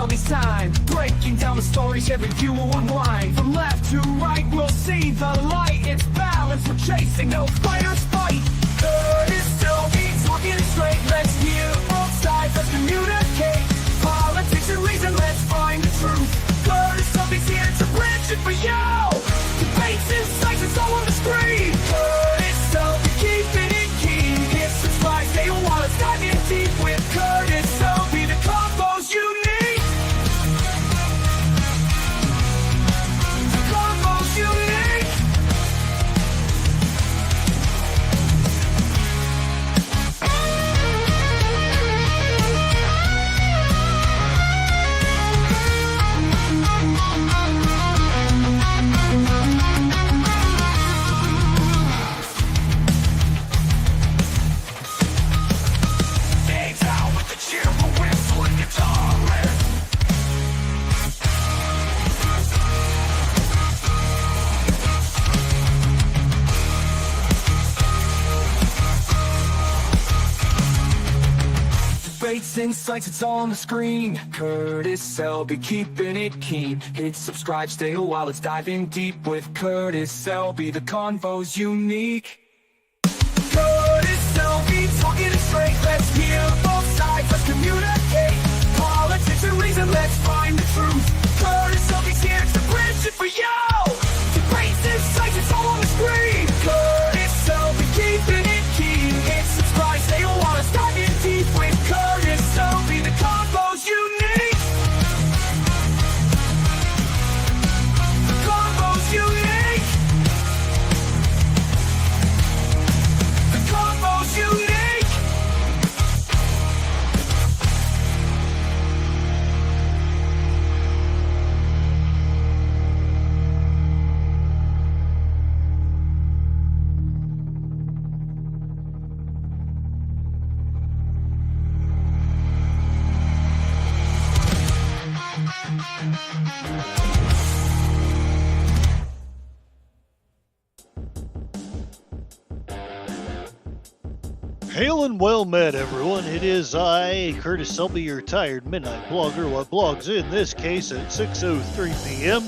Selby's time, breaking down the stories every view will unwind. From left to right, we'll see the light. It's balance, we're chasing, no fighters fight. Curtis Selby, talking it straight. Let's hear both sides, let's communicate. Politics and reason, let's find the truth. Curtis Selby's here to bridge it for you. Debates, insights, it's all on the screen. Curtis Selby, keeping it keen. Hit subscribe, stay a while, let's dive in deep with Curtis Selby. The combo's unique. The combo's unique. Days out with the cheerful whistle and guitar riff. Debates, insights, it's all on the screen. Curtis Selby, keeping it keen. Hit subscribe, stay a while, let's dive in deep with Curtis Selby. The convo's unique. Curtis Selby, talking it straight. Let's hear both sides, let's communicate. Politics and reason, let's find the truth. Curtis Selby's here to bridge it for you. Debates, insights, it's all on the screen. Curtis Selby, keeping it keen. Hit subscribe, stay a while, let's dive in deep with Curtis Selby. The combo's unique. The combo's unique. The combo's unique. Hail and well met, everyone. It is I, Curtis Selby, your retired midnight blogger, what blogs in this case at 6:03 p.m.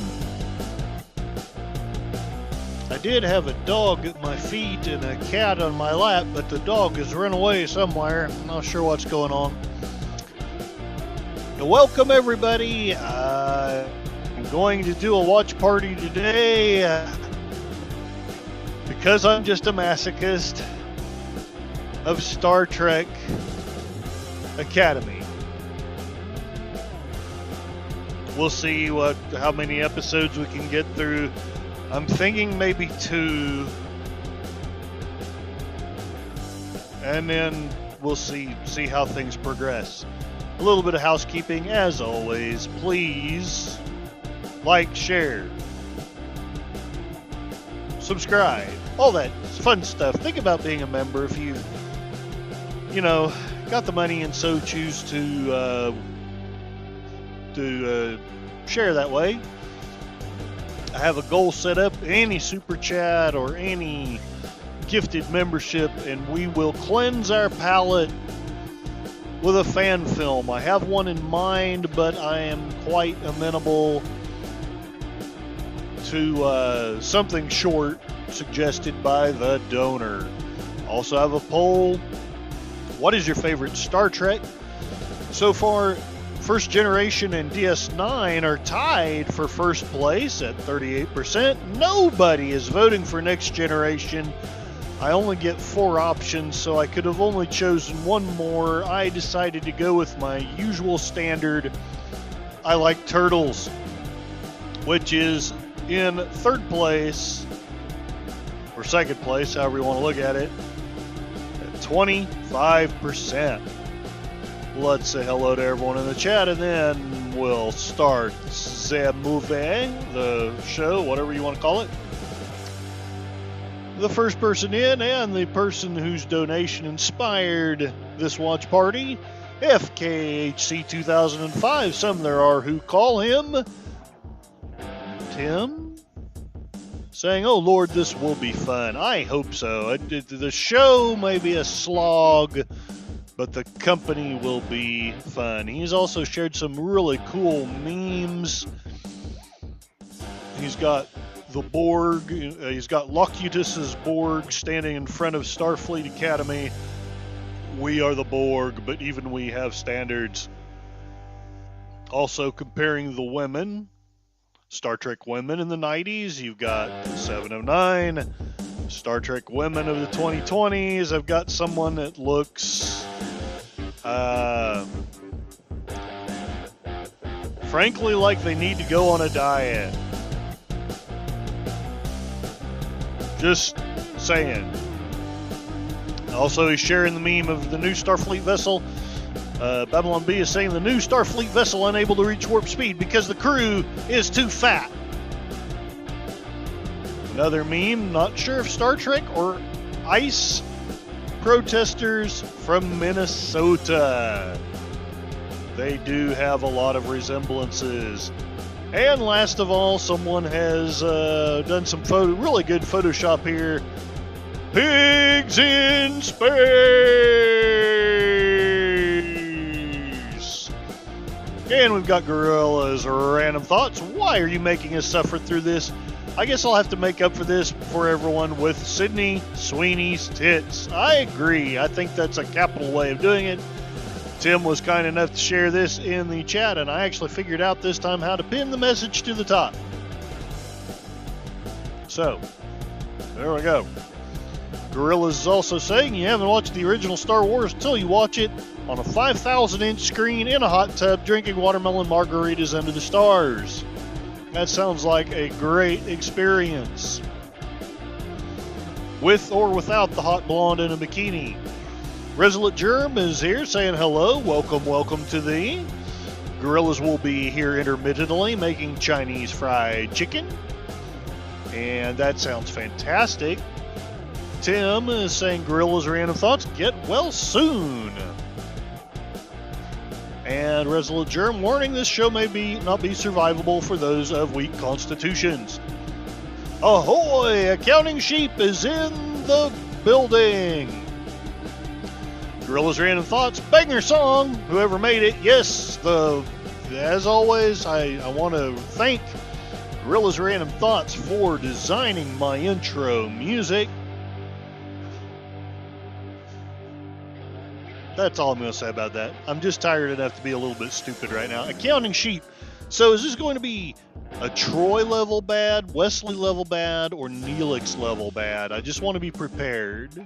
I did have a dog at my feet and a cat on my lap, but the dog has run away somewhere. I'm not sure what's going on. Welcome, everybody. I'm going to do a watch party today because I'm just a masochist of Star Trek Academy. We'll see how many episodes we can get through. I'm thinking maybe 2, and then we'll see how things progress. A little bit of housekeeping, as always. Please like, share, subscribe, all that fun stuff. Think about being a member if you got the money and so choose to share that way. I have a goal set up, any super chat or any gifted membership, and we will cleanse our palate with a fan film. I have one in mind, but I am quite amenable to something short suggested by the donor. Also have a poll. What is your favorite Star Trek? So far, First Generation and DS9 are tied for first place at 38%. Nobody is voting for Next Generation. I only get 4 options, so I could have only chosen one more. I decided to go with my usual standard. I like Turtles, which is in 3rd place, or 2nd place, however you want to look at it, at 25%. Let's say hello to everyone in the chat, and then we'll start the movie, the show, whatever you want to call it. The first person in, and the person whose donation inspired this watch party, FKHC 2005. Some there are who call him Tim, saying, "Oh Lord, this will be fun." I hope so. The show may be a slog but the company will be fun. He's also shared some really cool memes. He's got the Borg, he's got Locutus's Borg standing in front of Starfleet Academy. We are the Borg, but even we have standards. Also comparing the women, Star Trek women in the 90s. You've got 7 of 9. Star Trek women of the 2020s. I've got someone that looks, frankly, like they need to go on a diet. Just saying. Also, he's sharing the meme of the new Starfleet vessel. Babylon B is saying the new Starfleet vessel unable to reach warp speed because the crew is too fat. Another meme, not sure if Star Trek or ICE protesters from Minnesota. They do have a lot of resemblances. And last of all, someone has done some really good Photoshop here. Pigs in space! And we've got Gorilla's random thoughts. Why are you making us suffer through this? I guess I'll have to make up for this for everyone with Sydney Sweeney's tits. I agree. I think that's a capital way of doing it. Tim was kind enough to share this in the chat, and I actually figured out this time how to pin the message to the top. So, there we go. Gorilla's is also saying you haven't watched the original Star Wars until you watch it on a 5,000-inch screen in a hot tub drinking watermelon margaritas under the stars. That sounds like a great experience. With or without the hot blonde in a bikini. Resolute Germ is here saying hello. Welcome to thee. Gorillas will be here intermittently making Chinese fried chicken. And that sounds fantastic. Tim is saying Gorilla's random thoughts. Get well soon. And Resolute Germ warning this show may not be survivable for those of weak constitutions. Ahoy! Accounting Sheep is in the building. Gorilla's random thoughts. Banger song. Whoever made it. Yes, as always, I want to thank Gorilla's random thoughts for designing my intro music. That's all I'm going to say about that. I'm just tired enough to be a little bit stupid right now. Accounting Sheep. So is this going to be a Troy level bad, Wesley level bad, or Neelix level bad? I just want to be prepared.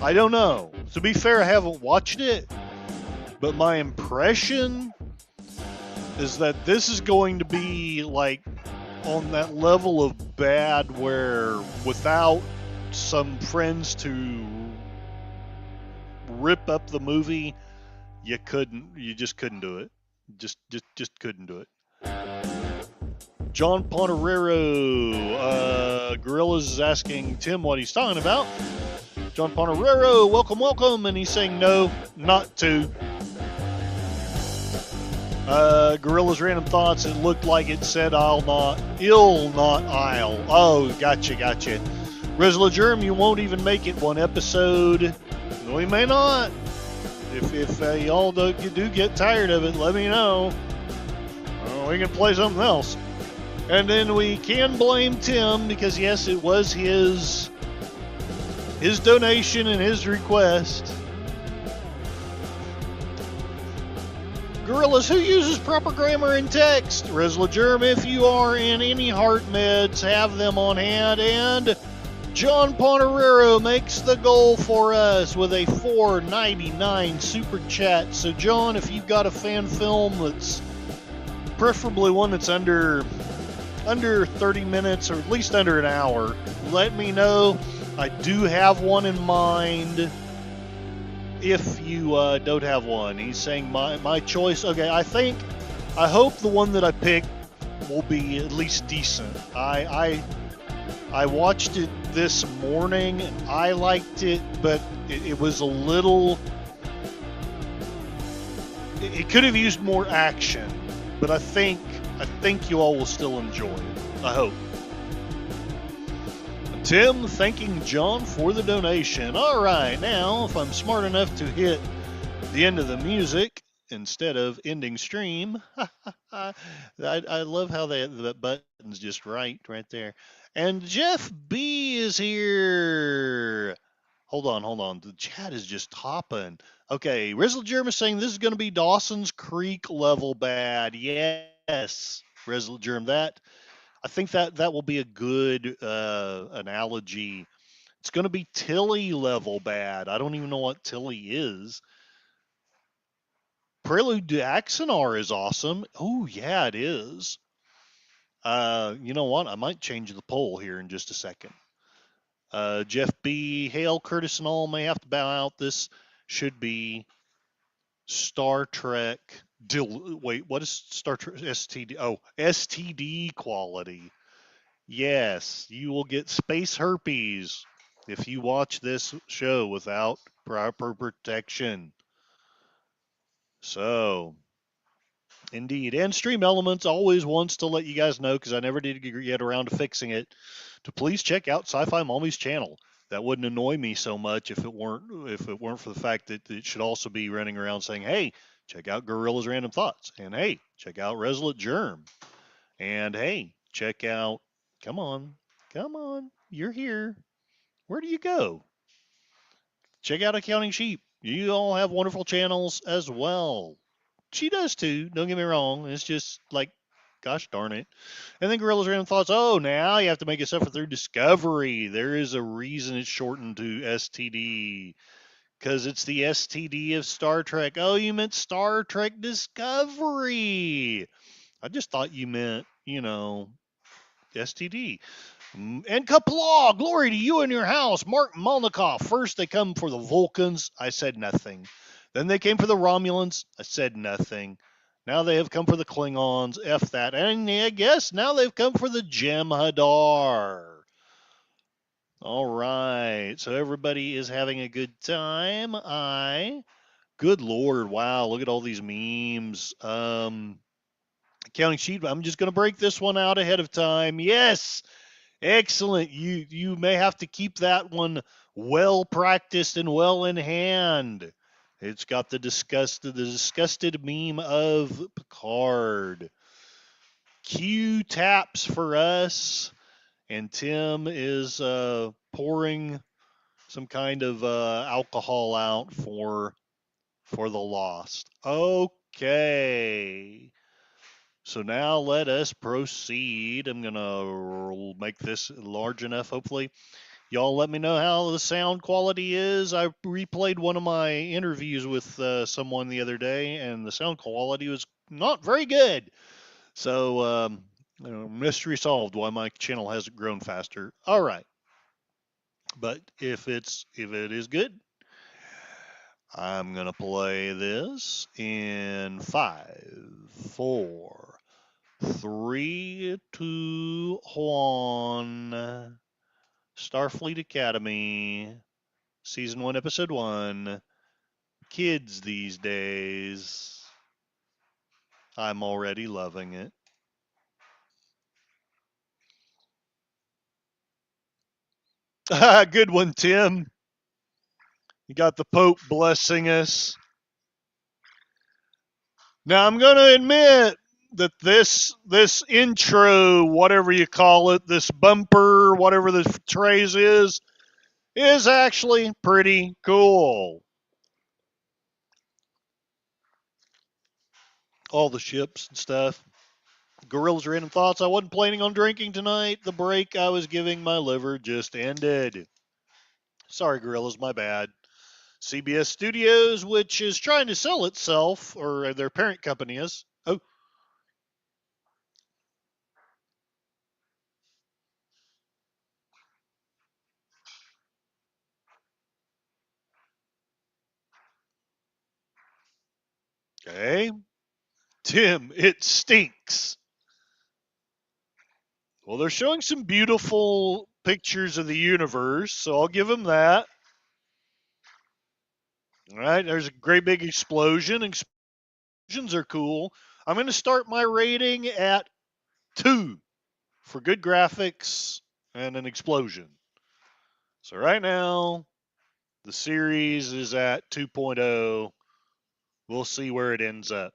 I don't know. To be fair, I haven't watched it, but my impression is that this is going to be like on that level of bad where without some friends to rip up the movie, you just couldn't do it. Just couldn't do it. John Ponterero, Gorillas is asking Tim what he's talking about. John Ponterero, welcome, and he's saying no, not to. Gorilla's random thoughts, it looked like it said I'll not, I'll. Oh, gotcha. Resolute Germ, you won't even make it one episode. No, we may not. If y'all do get tired of it, let me know. We can play something else. And then we can blame Tim because, yes, it was his donation and his request. Gorillas, who uses proper grammar in text? Resolute Germ, if you are in any heart meds, have them on hand. And John Ponterero makes the goal for us with a $4.99 super chat. So, John, if you've got a fan film that's preferably one that's under 30 minutes or at least under an hour, let me know. I do have one in mind if you don't have one. He's saying my choice. Okay, I hope the one that I pick will be at least decent. I watched it this morning. I liked it, but it was a little... It could have used more action, but I think you all will still enjoy it. I hope. Tim thanking John for the donation. All right, now if I'm smart enough to hit the end of the music instead of ending stream, I love how the button's just right there. And Jeff B is here. Hold on. The chat is just hopping. Okay, Rizzle Germ is saying this is going to be Dawson's Creek level bad. Yes, Rizzle Germ, I think that will be a good analogy. It's going to be Tilly level bad. I don't even know what Tilly is. Prelude to Axanar is awesome. Oh, yeah, it is. You know what? I might change the poll here in just a second. Jeff B, Hale, Curtis, and all may have to bow out. This should be Star Trek. Wait, what is Star Trek STD? Oh, STD quality. Yes, you will get space herpes if you watch this show without proper protection. So, indeed. And Stream Elements always wants to let you guys know, because I never did get around to fixing it, to please check out Sci-Fi Mommy's channel. That wouldn't annoy me so much if it weren't for the fact that it should also be running around saying, hey, check out Gorilla's Random Thoughts, and hey, check out Resolute Germ, and hey, check out, come on, you're here. Where do you go? Check out Accounting Sheep. You all have wonderful channels as well. She does too, don't get me wrong. It's just like, gosh darn it. And then Gorilla's Random Thoughts, oh, now you have to make it suffer through Discovery. There is a reason it's shortened to STD, because it's the STD of Star Trek. Oh, you meant Star Trek Discovery. I just thought you meant, STD. And Kaplaw, glory to you and your house. Mark Malnikoff. First they come for the Vulcans. I said nothing. Then they came for the Romulans. I said nothing. Now they have come for the Klingons. F that. And I guess now they've come for the Jem'Hadar. All right. So everybody is having a good time. Good Lord. Wow. Look at all these memes. Counting sheet. I'm just going to break this one out ahead of time. Yes. Excellent. You may have to keep that one well practiced and well in hand. It's got the disgusted meme of Picard. Q taps for us, and Tim is pouring some kind of alcohol out for the Lost. Okay. So now let us proceed. I'm going to make this large enough, hopefully. Y'all let me know how the sound quality is. I replayed one of my interviews with someone the other day, and the sound quality was not very good. So, mystery solved why my channel hasn't grown faster. All right. But if it is good, I'm going to play this in 5, 4, 3, 2, 1. Starfleet Academy, Season 1, Episode 1. Kids these days. I'm already loving it. Good one, Tim. You got the Pope blessing us. Now, I'm going to admit that this intro, whatever you call it, this bumper, whatever the phrase is actually pretty cool. All the ships and stuff. Gorilla's Random Thoughts. I wasn't planning on drinking tonight. The break I was giving my liver just ended. Sorry, Gorillas, my bad. CBS Studios, which is trying to sell itself, or their parent company is. Oh. Okay. Tim, it stinks. Well, they're showing some beautiful pictures of the universe, so I'll give them that. All right, there's a great big explosion. Explosions are cool. I'm going to start my rating at 2 for good graphics and an explosion. So right now, the series is at 2.0. We'll see where it ends up.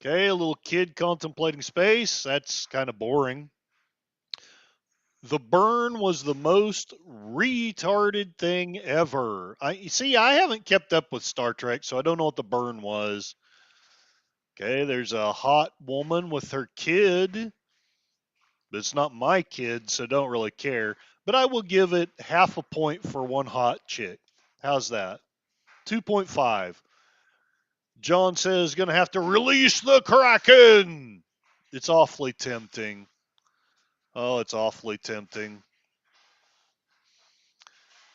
Okay, a little kid contemplating space. That's kind of boring. The burn was the most retarded thing ever. You see, I haven't kept up with Star Trek, so I don't know what the burn was. Okay, there's a hot woman with her kid. But it's not my kid, so don't really care. But I will give it half a point for one hot chick. How's that? 2.5. John says gonna have to release the Kraken. It's awfully tempting. Oh, it's awfully tempting.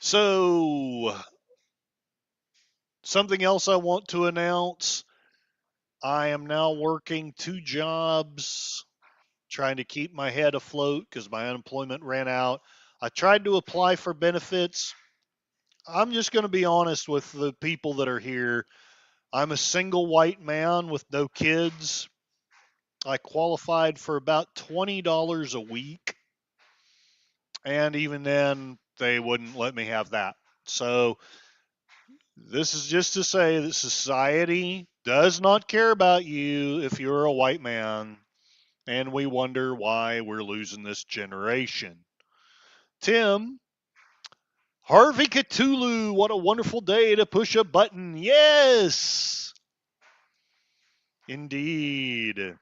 So, something else I want to announce. I am now working 2 jobs, trying to keep my head afloat because my unemployment ran out. I tried to apply for benefits. I'm just going to be honest with the people that are here. I'm a single white man with no kids. I qualified for about $20 a week. And even then, they wouldn't let me have that. So, this is just to say that society does not care about you if you're a white man. And we wonder why we're losing this generation. Tim, Harvey Cthulhu, what a wonderful day to push a button. Yes, indeed.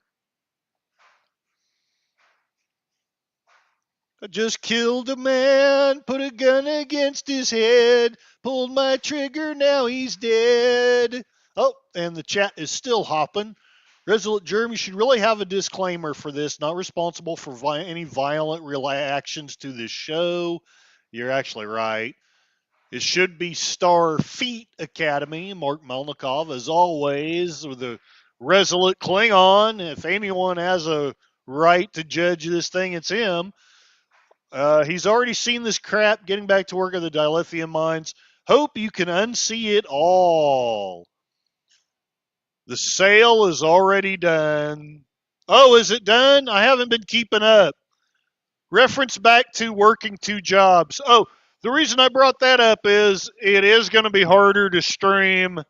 I just killed a man, put a gun against his head, pulled my trigger, now he's dead. Oh, and the chat is still hopping. Resolute Germ, you should really have a disclaimer for this. Not responsible for any violent reactions to this show. You're actually right. It should be Starfleet Academy. Mark Melnikov, as always, with the resolute Klingon. If anyone has a right to judge this thing, it's him. He's already seen this crap getting back to work at the dilithium mines. Hope you can unsee it all. The sale is already done. Oh, is it done? I haven't been keeping up. Reference back to working 2 jobs. Oh, the reason I brought that up is it is going to be harder to stream.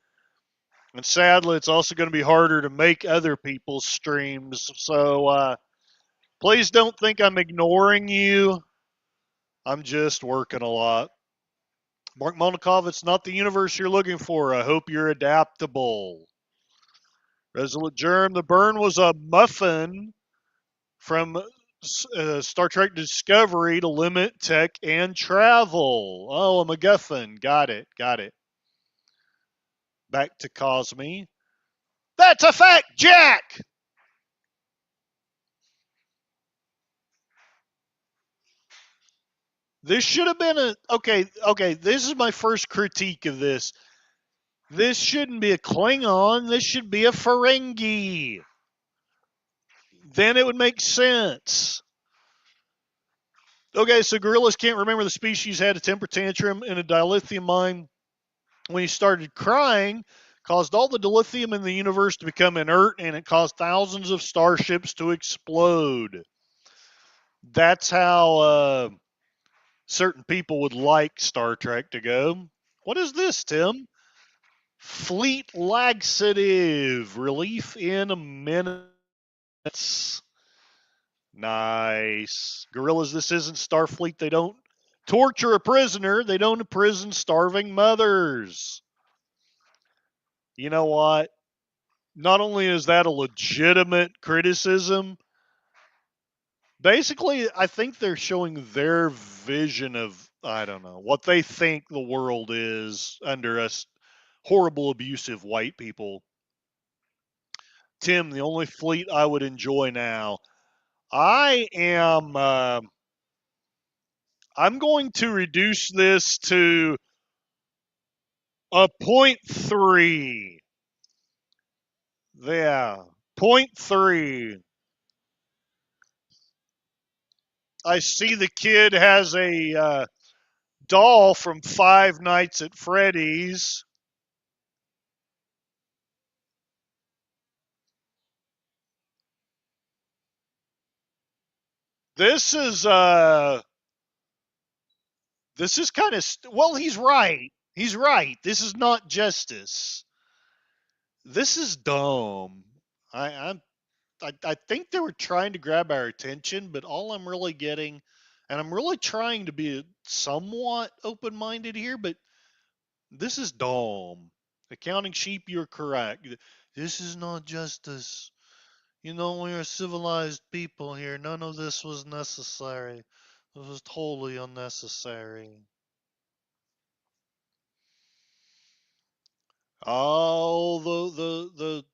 And sadly, it's also going to be harder to make other people's streams. So please don't think I'm ignoring you. I'm just working a lot. Mark Monikov, it's not the universe you're looking for. I hope you're adaptable. Resolute Germ, the burn was a muffin from Star Trek Discovery to limit tech and travel. Oh, a MacGuffin. Got it. Got it. Back to Cosme. That's a fact, Jack! This should have been a. Okay, this is my first critique of this. This shouldn't be a Klingon. This should be a Ferengi. Then it would make sense. Okay, so gorillas can't remember the species had a temper tantrum in a dilithium mine when he started crying, caused all the dilithium in the universe to become inert, and it caused thousands of starships to explode. That's how certain people would like Star Trek to go. What is this, Tim? Fleet laxative. Relief in minutes. Nice. Gorillas, this isn't Starfleet. They don't torture a prisoner. They don't imprison starving mothers. You know what? Not only is that a legitimate criticism, basically, I think they're showing their vision of, I don't know, what they think the world is under us horrible, abusive white people. Tim, the only fleet I would enjoy now. I am. I'm going to reduce this to a 0.3. Yeah, 0.3. I see the kid has a doll from Five Nights at Freddy's. This is This is kind of well. He's right. He's right. This is not justice. This is dumb. I'm I think they were trying to grab our attention, but all I'm really getting, and I'm really trying to be somewhat open minded here, but this is dumb. Accounting sheep, you're correct. This is not justice. You know, we are civilized people here. None of this was necessary. This was totally unnecessary. Oh, the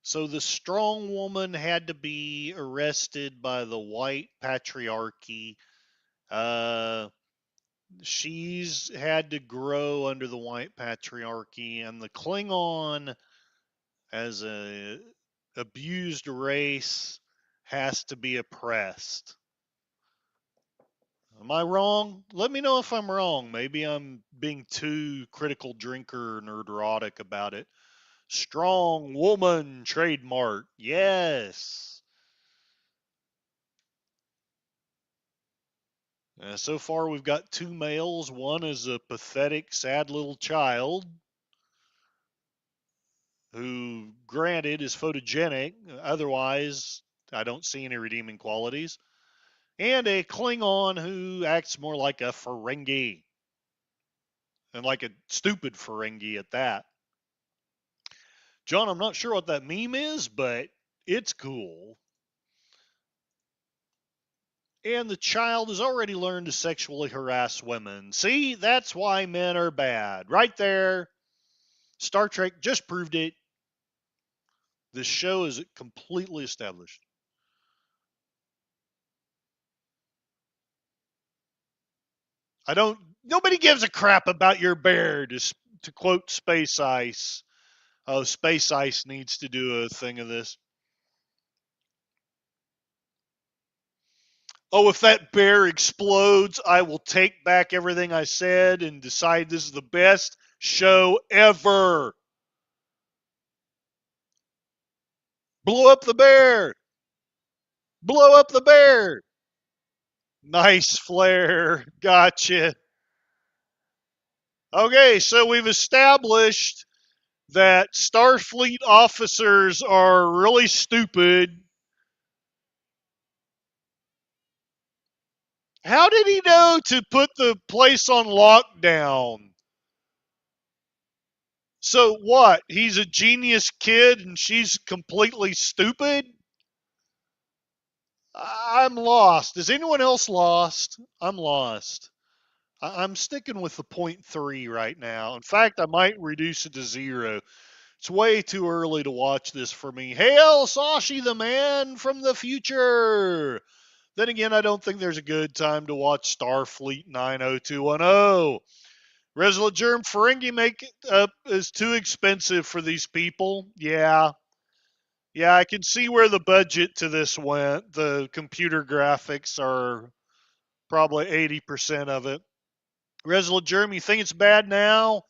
so the strong woman had to be arrested by the white patriarchy. Uh, she's had to grow under the white patriarchy, and the Klingon, as a abused race, has to be oppressed. Am I wrong? Let me know if I'm wrong. Maybe I'm being too critical drinker nerdrotic about it. Strong woman trademark. Yes. So far, we've got two males. One is a pathetic, sad little child who, granted, is photogenic. Otherwise, I don't see any redeeming qualities. And a Klingon who acts more like a Ferengi, and like a stupid Ferengi at that. John, I'm not sure what that meme is, but it's cool. And the child has already learned to sexually harass women. See, that's why men are bad. Right there. Star Trek just proved it. This show is completely established. I don't. Nobody gives a crap about your bear. To quote Space Ice. Oh, Space Ice needs to do a thing of this. Oh, if that bear explodes, I will take back everything I said and decide this is the best show ever. Blow up the bear. Blow up the bear. Nice flare. Gotcha. Okay, so we've established that Starfleet officers are really stupid. How did he know to put the place on lockdown? So what? He's a genius kid and she's completely stupid? I'm lost. Is anyone else lost? I'm lost. I'm sticking with the 0.3 right now. In fact, I might reduce it to 0. It's way too early to watch this for me. Hail Sashi the man from the future! Then again, I don't think there's a good time to watch Starfleet 90210. Resolute Germ Ferengi make is too expensive for these people. Yeah. Yeah, I can see where the budget to this went. The computer graphics are probably 80% of it. Resolute Germ, you think it's bad now?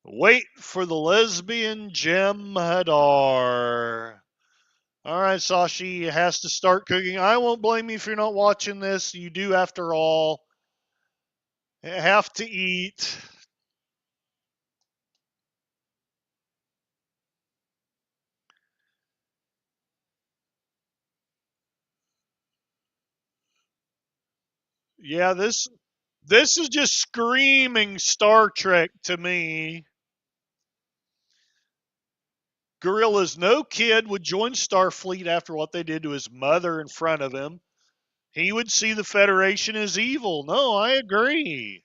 Wait for the lesbian Gem Hadar. All right, Sashi has to start cooking. I won't blame you if you're not watching this. You do, after all, have to eat. Yeah, this is just screaming Star Trek to me. Gorilla's no kid would join Starfleet after what they did to his mother in front of him. He would see the Federation as evil. No, I agree.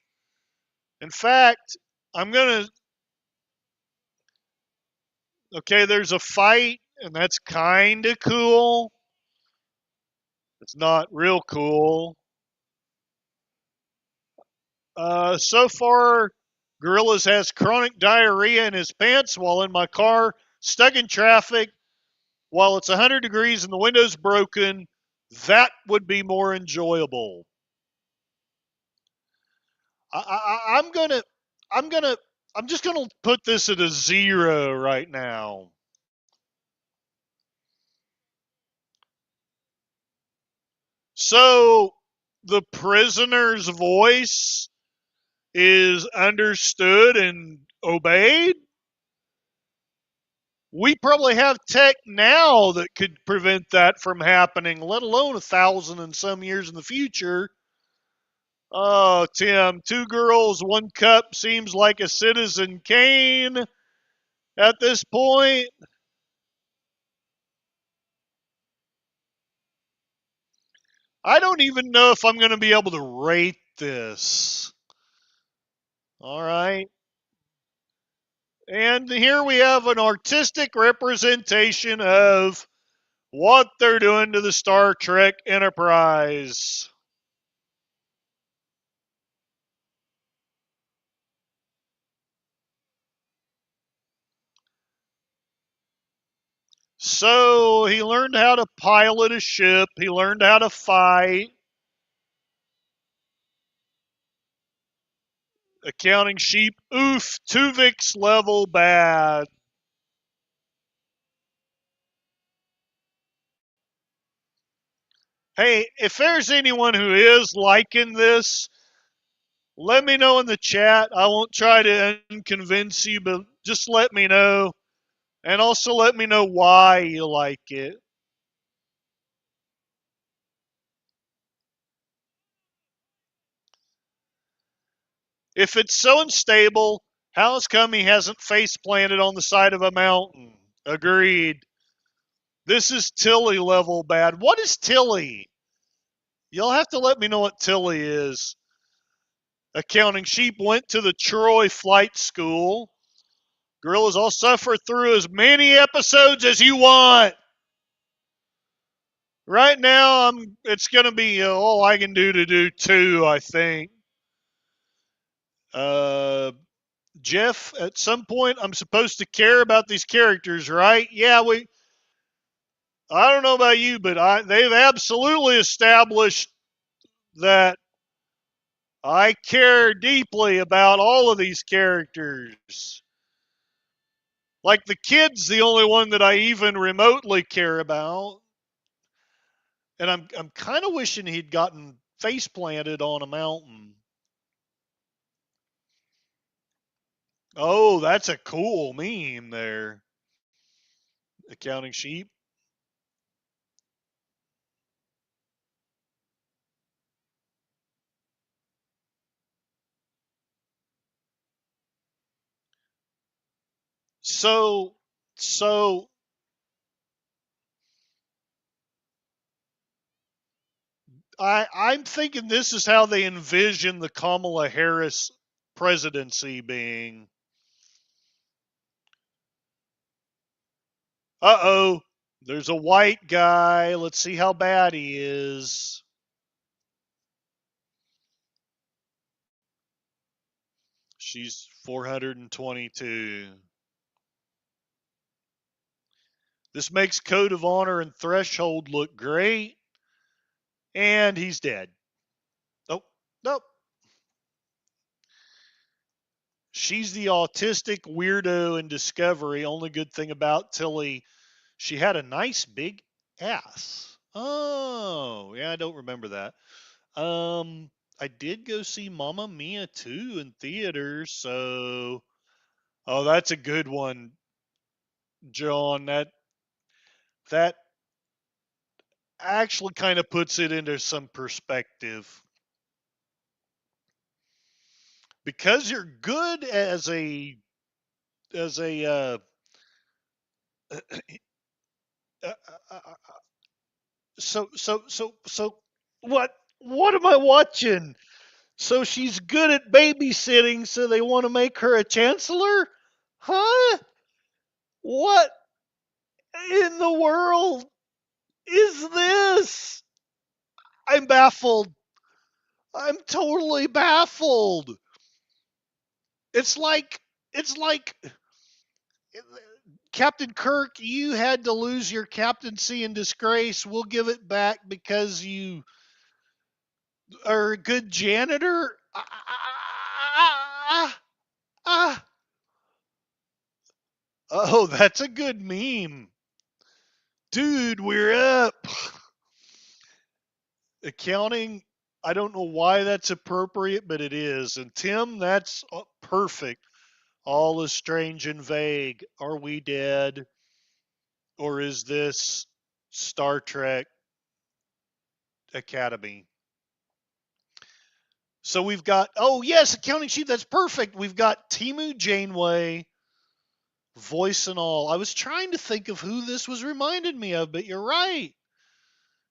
In fact, I'm going to. Okay, there's a fight, and that's kind of cool. It's not real cool. So far, Gorillas has chronic diarrhea in his pants while in my car, stuck in traffic, while it's 100 degrees and the window's broken. That would be more enjoyable. I'm gonna, I'm gonna, I'm just gonna put this at a 0 right now. So, the prisoner's voice is understood and obeyed, we probably have tech now that could prevent that from happening, let alone 1,000 and some years in the future. Oh, Tim, 2 girls, 1 cup seems like a Citizen Kane at this point. I don't even know if I'm going to be able to rate this. All right. And here we have an artistic representation of what they're doing to the Star Trek Enterprise. So he learned how to pilot a ship, he learned how to fight. Accounting sheep, oof, Tuvix level bad. Hey, if there's anyone who is liking this, let me know in the chat. I won't try to convince you, but just let me know. And also let me know why you like it. If it's so unstable, how's come he hasn't face planted on the side of a mountain? Agreed. This is Tilly level bad. What is Tilly? You'll have to let me know what Tilly is. Accounting sheep went to the Troy flight school. Gorillas, I'll suffer through as many episodes as you want. Right now, it's going to be all I can do to do 2, I think. Uh, Jeff, at some point, I'm supposed to care about these characters, right? Yeah, I don't know about you, but they've absolutely established that I care deeply about all of these characters. Like the kid's the only one that I even remotely care about. And I'm kind of wishing he'd gotten face planted on a mountain. Oh, that's a cool meme there. Accounting sheep. So so I'm thinking this is how they envision the Kamala Harris presidency being. Uh-oh. There's a white guy. Let's see how bad he is. She's 422. This makes Code of Honor and Threshold look great. And he's dead. Nope. Nope. She's the autistic weirdo in Discovery. Only good thing about Tilly, she had a nice big ass. Oh, yeah, I don't remember that. I did go see Mamma Mia 2 in theaters, so oh, that's a good one, John. That actually kind of puts it into some perspective. Because you're good as a uh, uh, uh, so what am I watching? So she's good at babysitting, so they want to make her a chancellor? Huh? What in the world is this? I'm baffled. I'm totally baffled. It's like Captain Kirk, you had to lose your captaincy in disgrace. We'll give it back because you are a good janitor. Ah. Oh, that's a good meme. Dude, we're up. Accounting I don't know why that's appropriate, but it is. And Tim, that's perfect. All is strange and vague. Are we dead? Or is this Star Trek Academy? So we've got, oh, yes, accounting sheet. That's perfect. We've got Timu Janeway, voice and all. I was trying to think of who this was reminded me of, but you're right.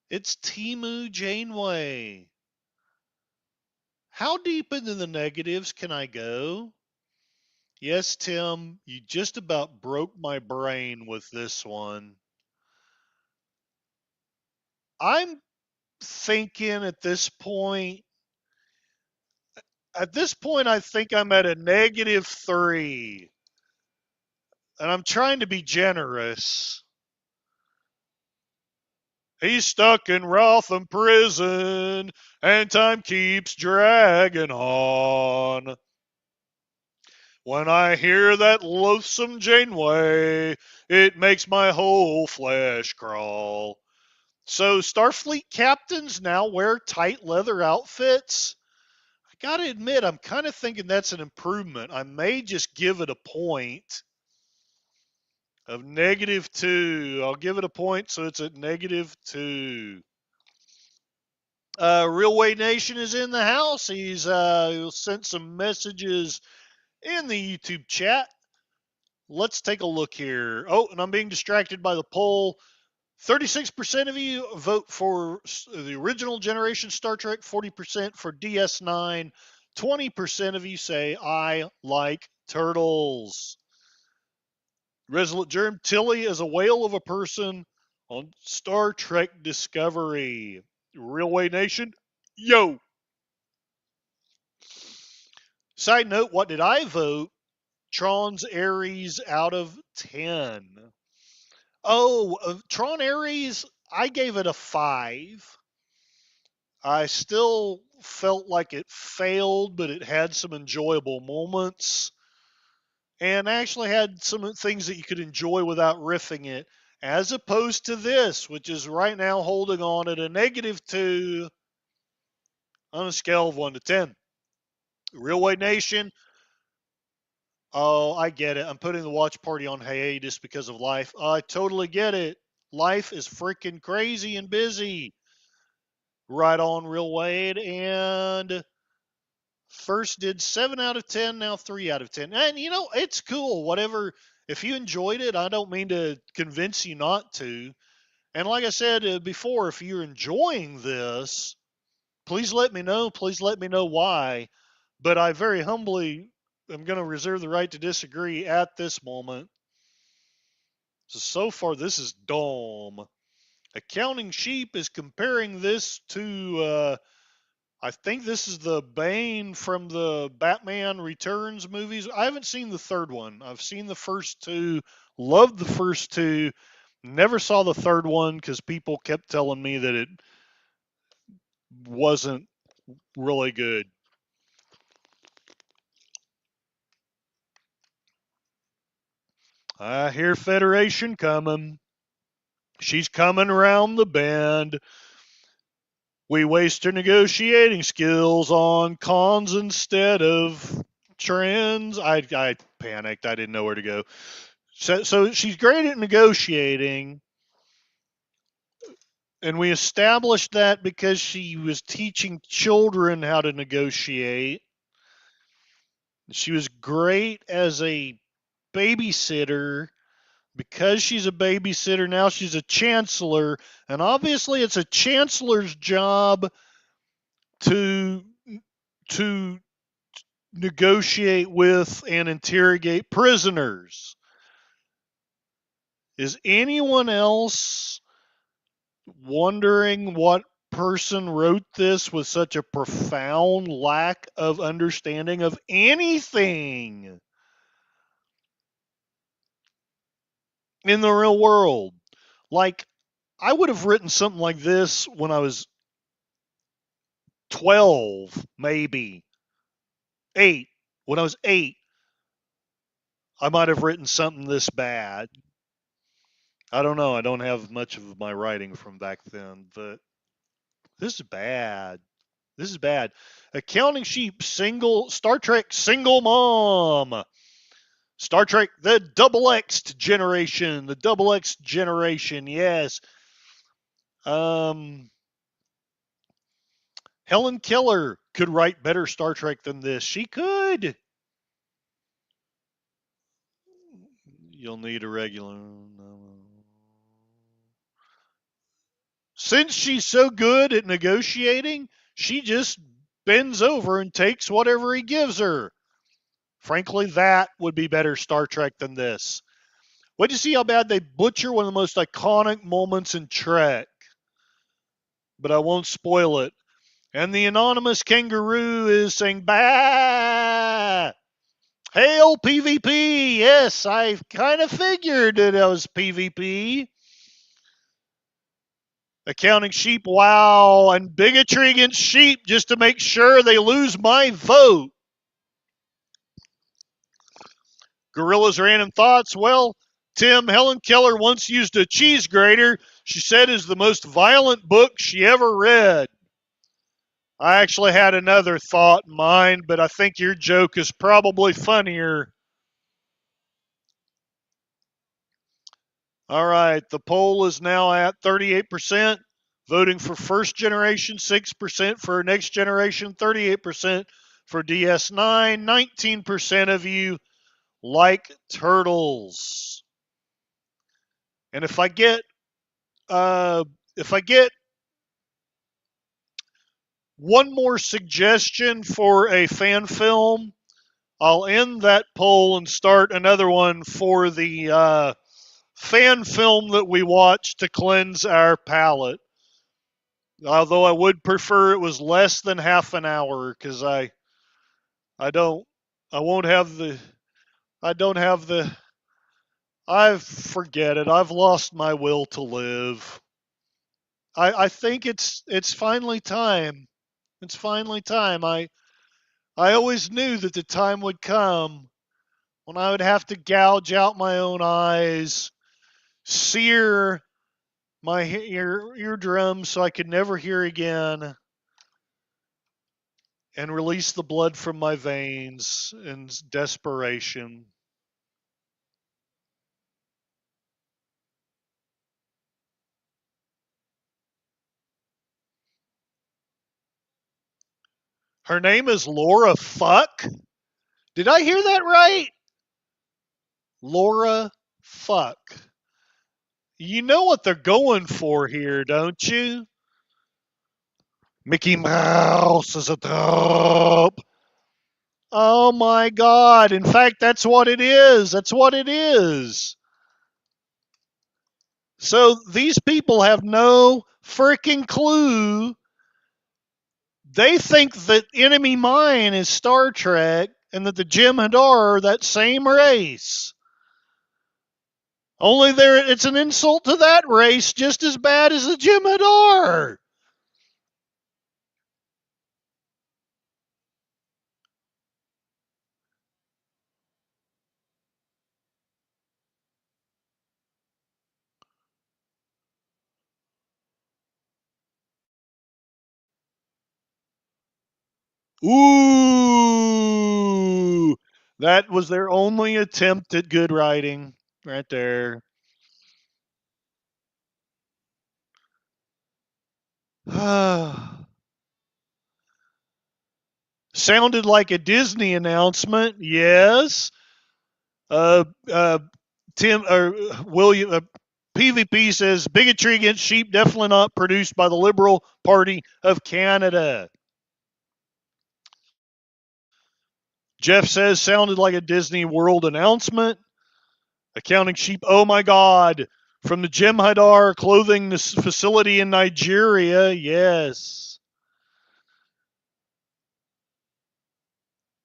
It's Timu Janeway. How deep into the negatives can I go? Yes, Tim, you just about broke my brain with this one. I'm thinking at this point, I think I'm at a -3. And I'm trying to be generous. He's stuck in Rotham prison, and time keeps dragging on. When I hear that loathsome Janeway, it makes my whole flesh crawl. So Starfleet captains now wear tight leather outfits. I gotta admit, I'm kind of thinking that's an improvement. I may just give it a point of -2. I'll give it a point, so it's at -2. Railway Nation is in the house. He's sent some messages in the YouTube chat. Let's take a look here. Oh, and I'm being distracted by the poll. 36% of you vote for the original generation Star Trek, 40% for DS9, 20% of you say, I like turtles. Resolute Germ, Tilly is a whale of a person on Star Trek Discovery. Railway Nation, yo! Side note, what did I vote? Tron's Ares out of 10. Oh, Tron Ares, I gave it a 5. I still felt like it failed, but it had some enjoyable moments and actually had some things that you could enjoy without riffing it, as opposed to this, which is right now holding on at a -2 on a scale of 1 to 10. Railway Nation, oh, I get it. I'm putting the watch party on hiatus because of life. I totally get it. Life is freaking crazy and busy. Right on, Real Wade. And first did 7 out of 10, now 3 out of 10. And, you know, it's cool. Whatever. If you enjoyed it, I don't mean to convince you not to. And like I said before, if you're enjoying this, please let me know. Please let me know why. But I very humbly am going to reserve the right to disagree at this moment. So far, this is dumb. Accounting Sheep is comparing this to, I think this is the Bane from the Batman Returns movies. I haven't seen the third one. I've seen the first two, loved the first two, never saw the third one because people kept telling me that it wasn't really good. I hear Federation coming. She's coming around the bend. We waste our negotiating skills on cons instead of trends. I panicked. I didn't know where to go. So she's great at negotiating. And we established that because she was teaching children how to negotiate. She was great as a babysitter. Because she's a babysitter, now she's a chancellor. And obviously, it's a chancellor's job to negotiate with and interrogate prisoners. Is anyone else wondering what person wrote this with such a profound lack of understanding of anything in the real world? Like, I would have written something like this when I was 12, maybe 8. When I was 8, I might have written something this bad. I don't know. I don't have much of my writing from back then, but this is bad. This is bad. Accounting sheep single Star Trek single mom. Star Trek the double X generation. The double X generation. Yes. Helen Keller could write better Star Trek than this. She could. You'll need a regular. Since she's so good at negotiating, she just bends over and takes whatever he gives her. Frankly, that would be better Star Trek than this. Wait to see how bad they butcher one of the most iconic moments in Trek. But I won't spoil it. And the anonymous kangaroo is saying, bah! Hail PvP! Yes, I kind of figured that it was PvP. Accounting sheep, wow, and bigotry against sheep just to make sure they lose my vote. Gorilla's random thoughts. Well, Tim, Helen Keller once used a cheese grater. She said is the most violent book she ever read. I actually had another thought in mind, but I think your joke is probably funnier. All right, the poll is now at 38%, voting for first generation, 6% for next generation, 38% for DS9, 19% of you like turtles. And if I get one more suggestion for a fan film, I'll end that poll and start another one for the fan film that we watch to cleanse our palate. Although I would prefer it was less than half an hour because I won't have the I don't have the I forget it. I've lost my will to live. I think it's finally time. It's finally time. I always knew that the time would come when I would have to gouge out my own eyes, sear my eardrums so I could never hear again, and release the blood from my veins in desperation. Her name is Laura Fuck? Did I hear that right? Laura Fuck. You know what they're going for here, don't you? Mickey Mouse is a dope. Oh my God. In fact, that's what it is. That's what it is. So these people have no freaking clue. They think that Enemy Mine is Star Trek and that the Jem'Hadar are that same race. Only it's an insult to that race just as bad as the Jem'Hadar. Ooh, that was their only attempt at good writing right there. Sounded like a Disney announcement. Yes. Uh, uh, Tim or William PvP says bigotry against sheep definitely not produced by the Liberal Party of Canada. Jeff says sounded like a Disney World announcement. Accounting sheep. Oh my God. From the Jem'Hadar clothing facility in Nigeria. Yes.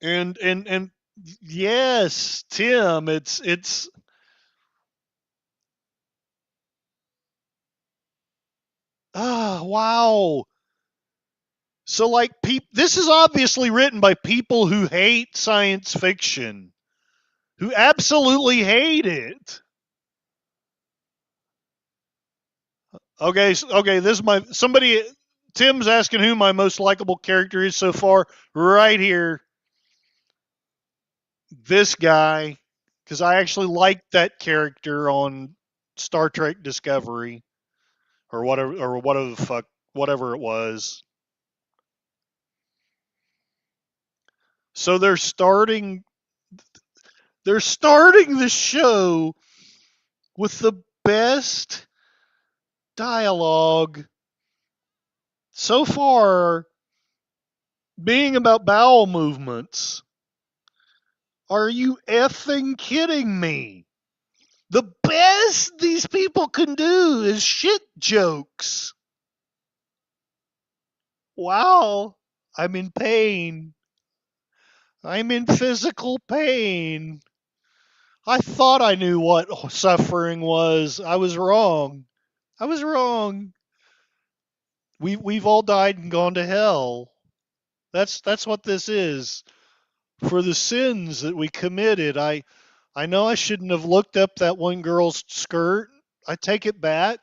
And yes, Tim, it's wow. So like this is obviously written by people who hate science fiction, who absolutely hate it. Okay, okay, this is somebody Tim's asking who my most likable character is so far. Right here, this guy, because I actually liked that character on Star Trek Discovery or whatever the fuck, whatever it was. So they're starting the show with the best dialogue so far being about bowel movements. Are you effing kidding me? The best these people can do is shit jokes. Wow, I'm in pain. I'm in physical pain. I thought I knew what suffering was. I was wrong. I was wrong. We've all died and gone to hell. That's what this is. For the sins that we committed. I know I shouldn't have looked up that one girl's skirt. I take it back.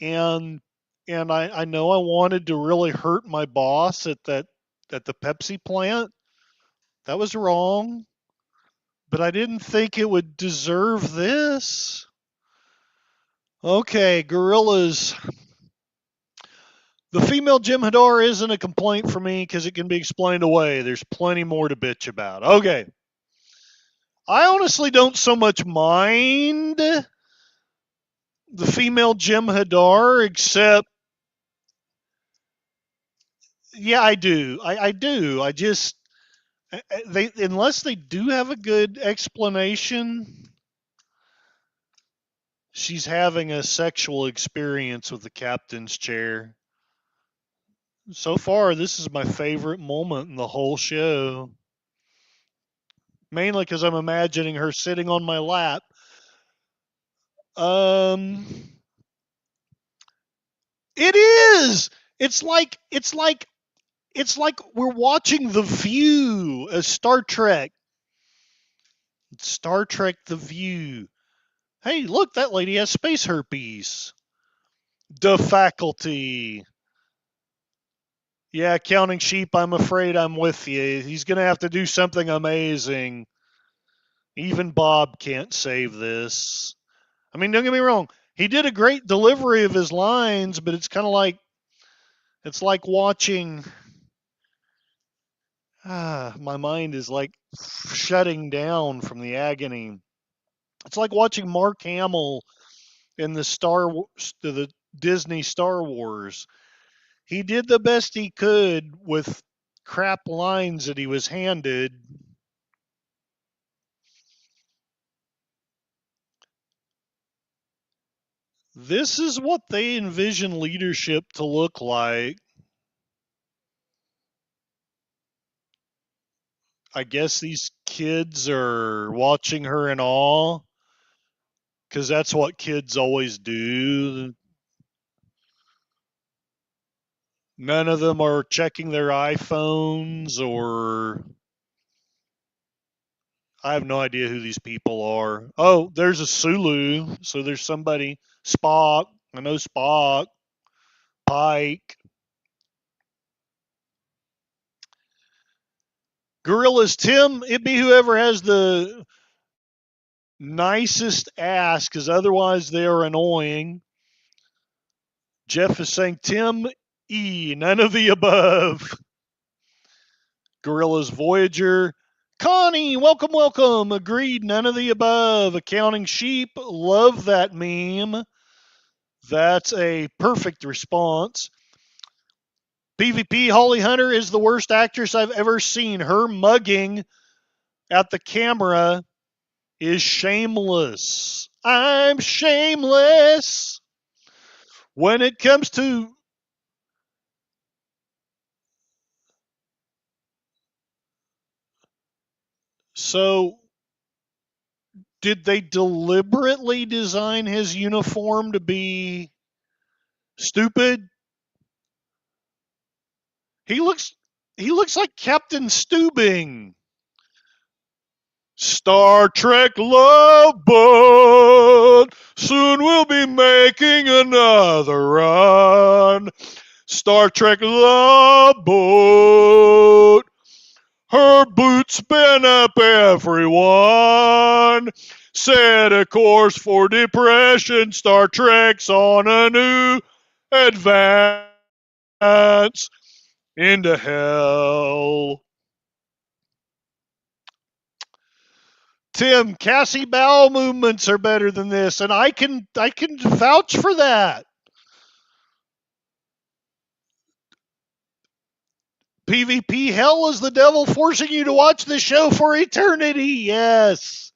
And I know I wanted to really hurt my boss at the Pepsi plant. That was wrong. But I didn't think it would deserve this. Okay, gorillas. The female Jem'Hadar isn't a complaint for me because it can be explained away. There's plenty more to bitch about. Okay. I honestly don't so much mind the female Jem'Hadar, except, yeah, I do. I do. I just, they unless they do have a good explanation, she's having a sexual experience with the captain's chair. So far, this is my favorite moment in the whole show. Mainly because I'm imagining her sitting on my lap. It is. It's like we're watching The View, a Star Trek. Star Trek The View. Hey, look, that lady has space herpes. The faculty. Yeah, counting sheep, I'm afraid I'm with you. He's going to have to do something amazing. Even Bob can't save this. I mean, don't get me wrong. He did a great delivery of his lines, but it's kind of like, it's like watching. My mind is like shutting down from the agony. It's like watching Mark Hamill in the Disney Star Wars. He did the best he could with crap lines that he was handed. This is what they envision leadership to look like. I guess these kids are watching her in awe because that's what kids always do. None of them are checking their iPhones, or I have no idea who these people are. Oh, there's a Sulu. So there's somebody. Spock. I know Spock. Pike. Gorillas. Tim, it be whoever has the nicest ass, because otherwise they are annoying. Jeff is saying Tim E. None of the above. Gorillas Voyager. Connie, welcome, welcome. Agreed, none of the above. Accounting sheep, love that meme. That's a perfect response. PvP, Holly Hunter is the worst actress I've ever seen. Her mugging at the camera is shameless. I'm shameless. When it comes to so did they deliberately design his uniform to be stupid? He looks like Captain Stubing. Star Trek Love Boat. Soon we'll be making another run. Star Trek the boat. Her boots been up everyone. Set a course for depression. Star Trek's on a new advance into hell. Tim, Cassie bowel movements are better than this, and I can vouch for that. PvP hell is the devil forcing you to watch the show for eternity. Yes.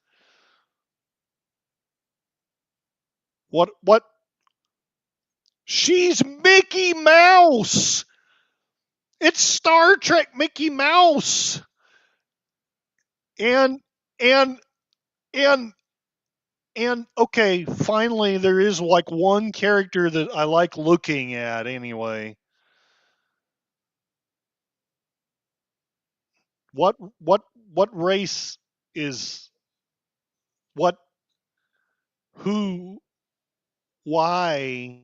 What? She's Mickey Mouse. It's Star Trek Mickey Mouse. And and and and okay, finally there is like one character that I like looking at anyway. What race is what who why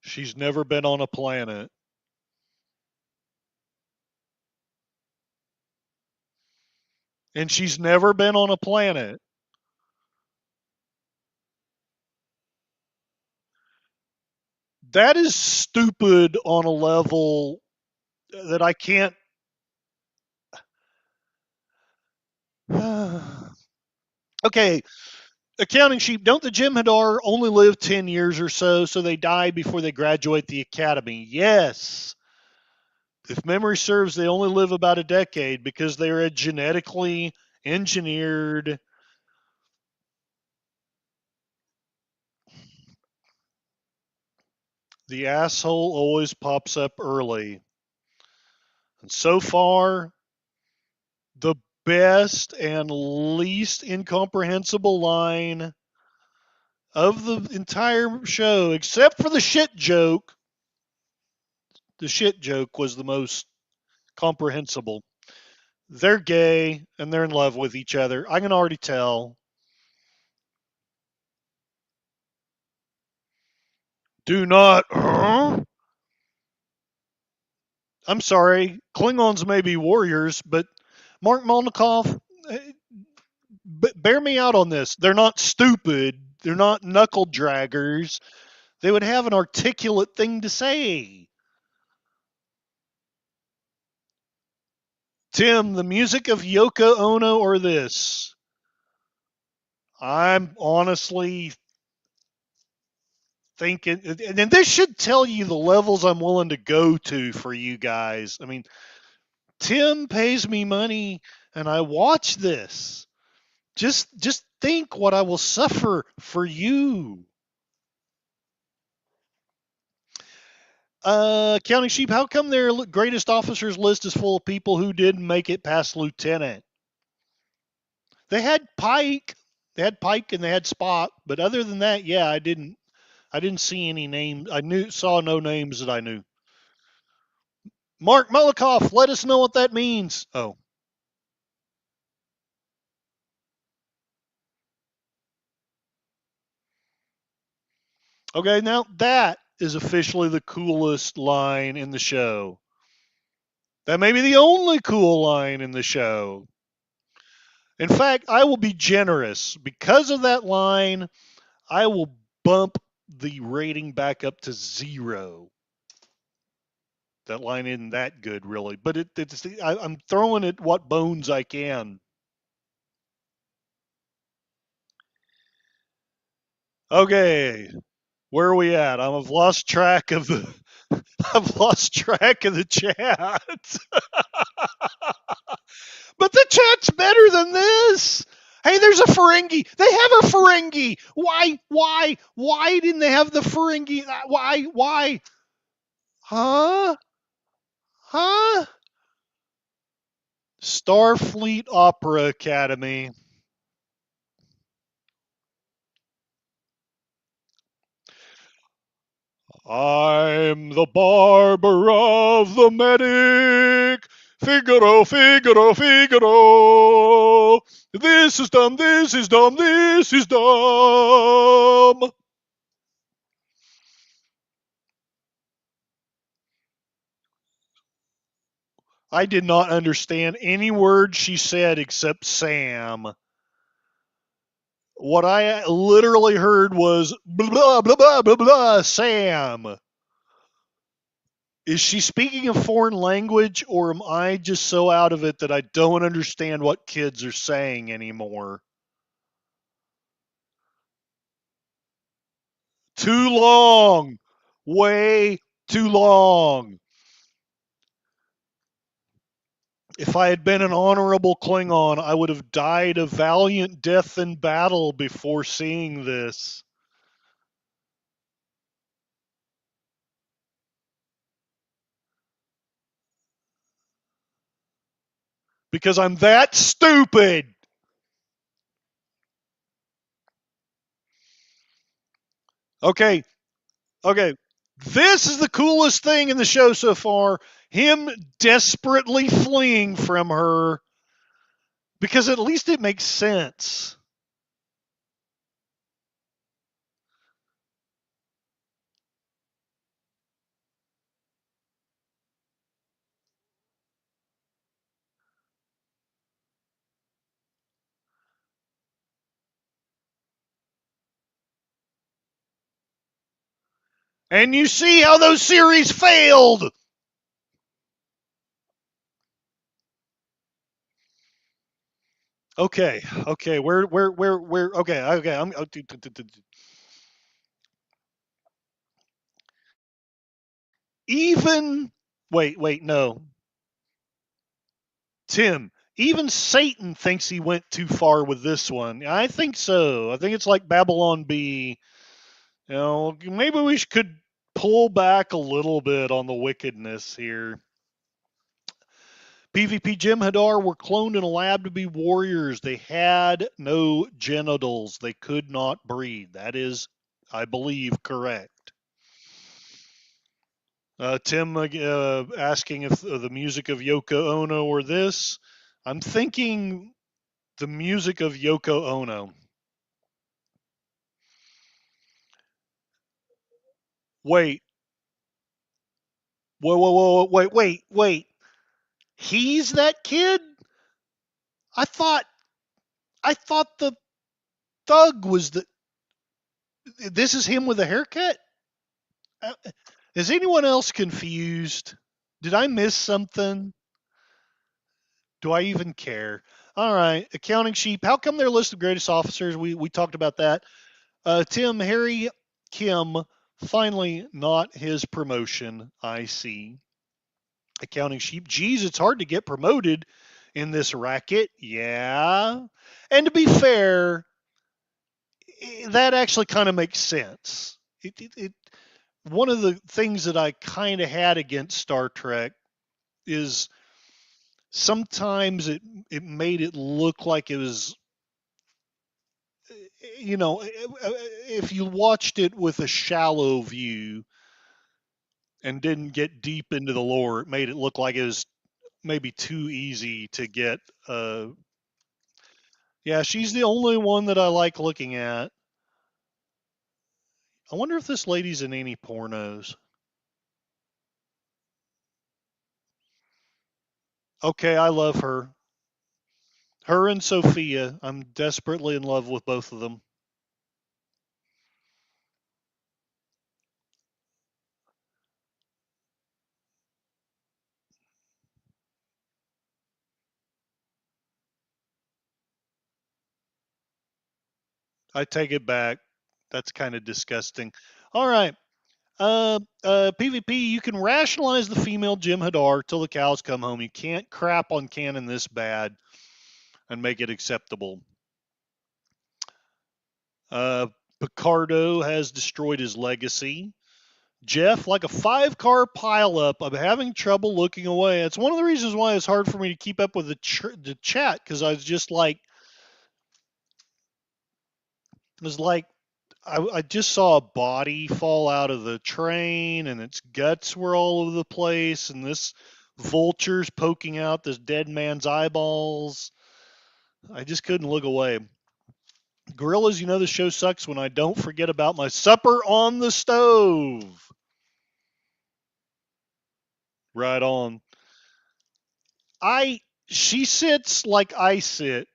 she's never been on a planet and she's never been on a planet. That is stupid on a level that I can't. Okay, accounting sheep. Don't the Jem'Hadar only live 10 years or so, so they die before they graduate the academy? Yes. If memory serves, they only live about a decade because they're a genetically engineered. The asshole always pops up early. And so far, the best and least incomprehensible line of the entire show, except for the shit joke. The shit joke was the most comprehensible. They're gay and they're in love with each other. I can already tell. Do not. Huh? I'm sorry. Klingons may be warriors, but Mark Molnikoff, bear me out on this. They're not stupid. They're not knuckle draggers. They would have an articulate thing to say. Tim, the music of Yoko Ono or this? I'm honestly thinking, and this should tell you the levels I'm willing to go to for you guys. I mean, Tim pays me money and I watch this. Just think what I will suffer for you. County Sheep, how come their greatest officers list is full of people who didn't make it past lieutenant? They had Pike. They had Pike and they had Spock, but other than that, yeah, I didn't see any names. Saw no names that I knew. Mark Molikoff, let us know what that means. Oh, okay. Now that is officially the coolest line in the show. That may be the only cool line in the show. In fact, I will be generous. Because of that line, I will bump the rating back up to 0. That line isn't that good, really, but I'm throwing it what bones I can. Okay, where are we at? I've lost track of the. I've lost track of the chat. But the chat's better than this. Hey, there's a Ferengi. They have a Ferengi. Why didn't they have the Ferengi? Why? Huh? Huh? Starfleet Opera Academy. I'm the barber of the medic. Figaro, Figaro, Figaro. This is dumb, this is dumb, this is dumb. I did not understand any word she said except Sam. What I literally heard was blah, blah, blah, blah, blah, Sam. Is she speaking a foreign language, or am I just so out of it that I don't understand what kids are saying anymore? Too long. Way too long. If I had been an honorable Klingon, I would have died a valiant death in battle before seeing this. Because I'm that stupid. Okay, okay. This is the coolest thing in the show so far. Him desperately fleeing from her, because at least it makes sense. And you see how those series failed. Okay, okay. Where? Okay, okay. Even. Wait. No, Tim. Even Satan thinks he went too far with this one. I think so. I think it's like Babylon B. Maybe we could pull back a little bit on the wickedness here. PvP Jem'Hadar were cloned in a lab to be warriors. They had no genitals. They could not breed. That is, I believe, correct. Tim asking if the music of Yoko Ono or this. I'm thinking the music of Yoko Ono. Wait, wait. He's that kid? I thought the thug was the. This is him with a haircut. Uh, Is anyone else confused? Did I miss something? Do I even care? All right, accounting sheep. How come they're listed greatest officers? We talked about that. Tim, Harry, Kim, finally not his promotion. I see. Accounting sheep. Geez, it's hard to get promoted in this racket. Yeah. And to be fair, that actually kind of makes sense. One of the things that I kind of had against Star Trek is sometimes it made it look like it was, if you watched it with a shallow view and didn't get deep into the lore, it made it look like it was maybe too easy to get. Yeah, she's the only one that I like looking at. I wonder if this lady's in any pornos. Okay, I love her. Her and Sophia. I'm desperately in love with both of them. I take it back. That's kind of disgusting. All right. PvP, you can rationalize the female Jem'Hadar till the cows come home. You can't crap on canon this bad and make it acceptable. Picardo has destroyed his legacy. Jeff, like a 5-car pileup, I'm having trouble looking away. It's one of the reasons why it's hard for me to keep up with the chat, because I was just like, I just saw a body fall out of the train and its guts were all over the place, and this vultures poking out this dead man's eyeballs. I just couldn't look away. Gorillas, you know the show sucks when I don't forget about my supper on the stove. Right on. She sits like I sit.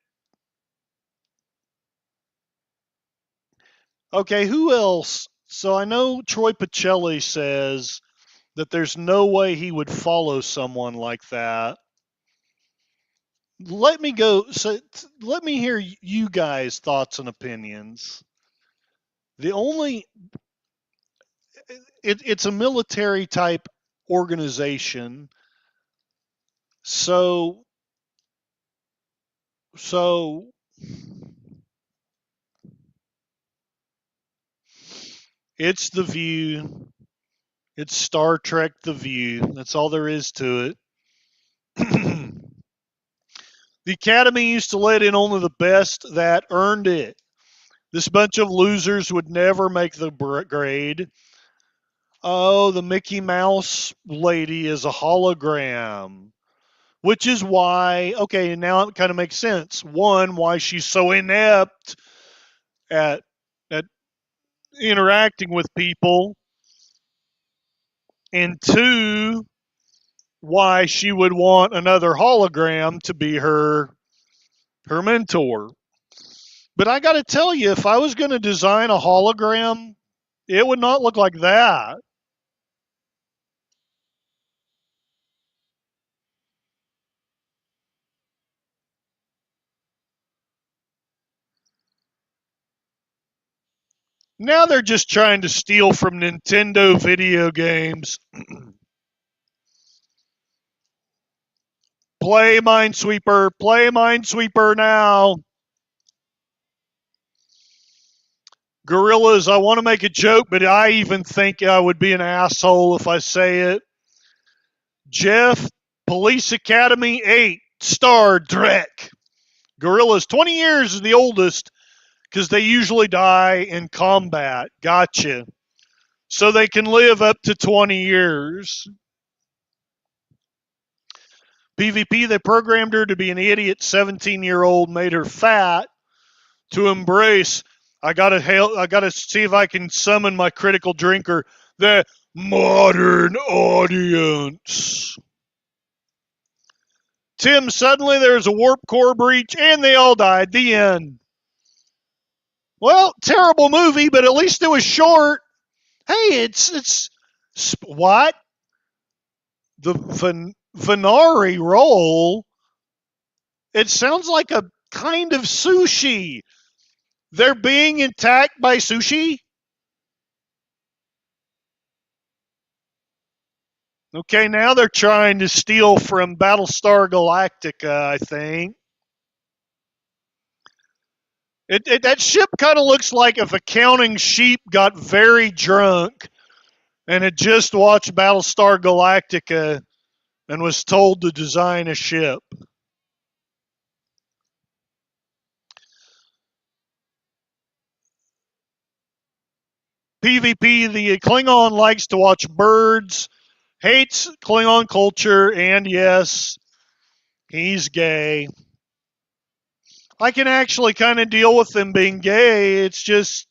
Okay, who else? So I know Troy Pacelli says that there's no way he would follow someone like that. Let me go. So let me hear you guys' thoughts and opinions. The only it's a military type organization, so so it's The View. It's Star Trek The View. That's all there is to it. The Academy used to let in only the best that earned it. This bunch of losers would never make the grade. Oh, the Mickey Mouse lady is a hologram. Which is why, okay, now it kind of makes sense. One, why she's so inept at at interacting with people, and two, why she would want another hologram to be her mentor. But I got to tell you, if I was going to design a hologram, it would not look like that. Now they're just trying to steal from Nintendo video games. Play Minesweeper now. Gorillas, I want to make a joke, but I even think I would be an asshole if I say it. Jeff, Police Academy 8, Star Trek. Gorillas, 20 years is the oldest because they usually die in combat. Gotcha. So they can live up to 20 years. PvP, they programmed her to be an idiot 17-year-old, made her fat to embrace. I gotta see if I can summon my critical drinker, the modern audience. Tim, suddenly there's a warp core breach and they all died. The end. Well, terrible movie, but at least it was short. Hey, it's what? The Venari roll? It sounds like a kind of sushi. They're being attacked by sushi? Okay, now they're trying to steal from Battlestar Galactica, I think. That ship kind of looks like if a counting sheep got very drunk and had just watched Battlestar Galactica and was told to design a ship. PvP, the Klingon likes to watch birds, hates Klingon culture, and yes, he's gay. I can actually kind of deal with them being gay. It's just.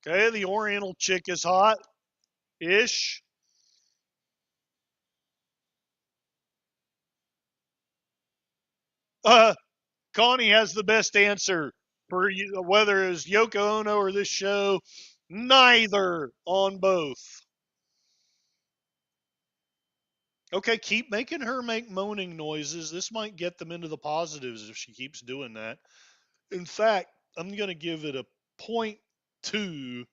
Okay, the Oriental chick is hot ish. Uh, Connie has the best answer for whether it's Yoko Ono or this show. Neither on both. Okay, keep making her make moaning noises. This might get them into the positives if she keeps doing that. In fact, I'm going to give it a 0.2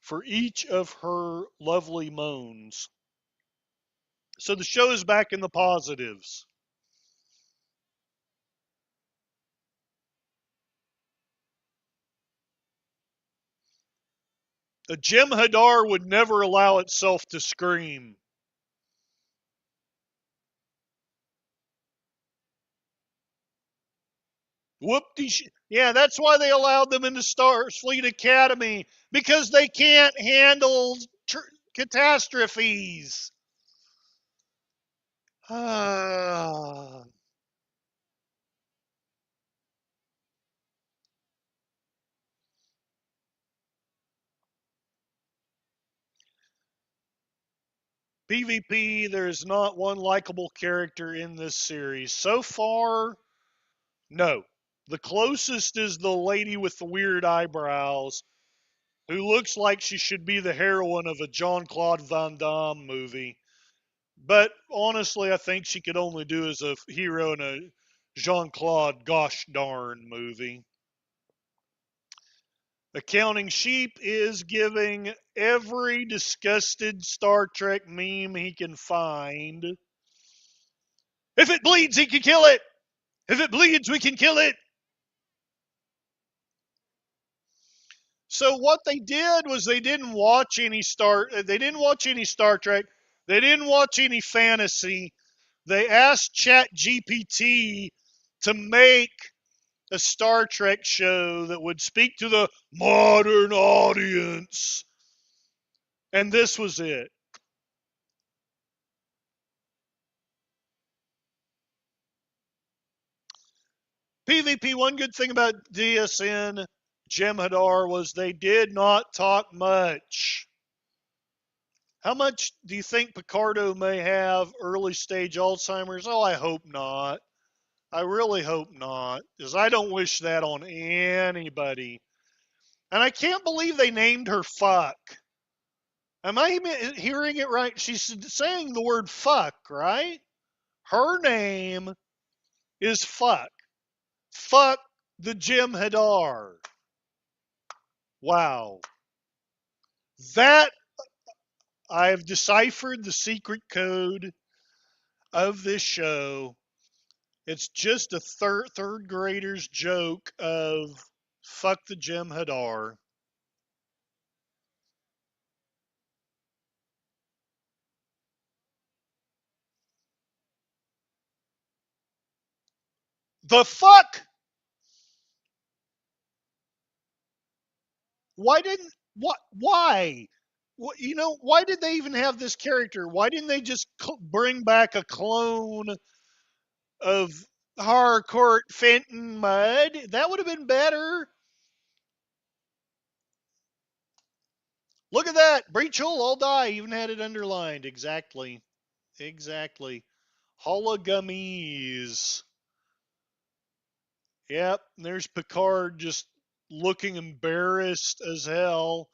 for each of her lovely moans. So the show is back in the positives. A Jim Hadar would never allow itself to scream. Whoop-de Yeah, that's why they allowed them into Starfleet Academy, because they can't handle catastrophes. Ah. PvP, there's not one likable character in this series. So far, no. The closest is the lady with the weird eyebrows, who looks like she should be the heroine of a Jean-Claude Van Damme movie. But honestly, I think she could only do as a hero in a Jean-Claude gosh darn movie. Accounting Sheep is giving every disgusted Star Trek meme he can find. If it bleeds, he can kill it. If it bleeds, we can kill it. So what they did was they didn't watch any Star Trek. They didn't watch any fantasy. They asked Chat GPT to make a Star Trek show that would speak to the modern audience. And this was it. PvP, one good thing about DSN Jem'Hadar was they did not talk much. How much do you think Picardo may have early stage Alzheimer's? Oh, I hope not. I really hope not, because I don't wish that on anybody. And I can't believe they named her Fuck. Am I hearing it right? She's saying the word fuck, right? Her name is Fuck. Fuck the Jem'Hadar. Wow. That, I have deciphered the secret code of this show. It's just a third grader's joke of fuck the Jem'Hadar. The fuck? Why didn't what? Why? What, why did they even have this character? Why didn't they just bring back a clone of Harcourt Fenton Mudd? That would have been better. Look at that. Breach hole, all die. Even had it underlined. Exactly. Exactly. Hologummies. Yep. There's Picard just looking embarrassed as hell.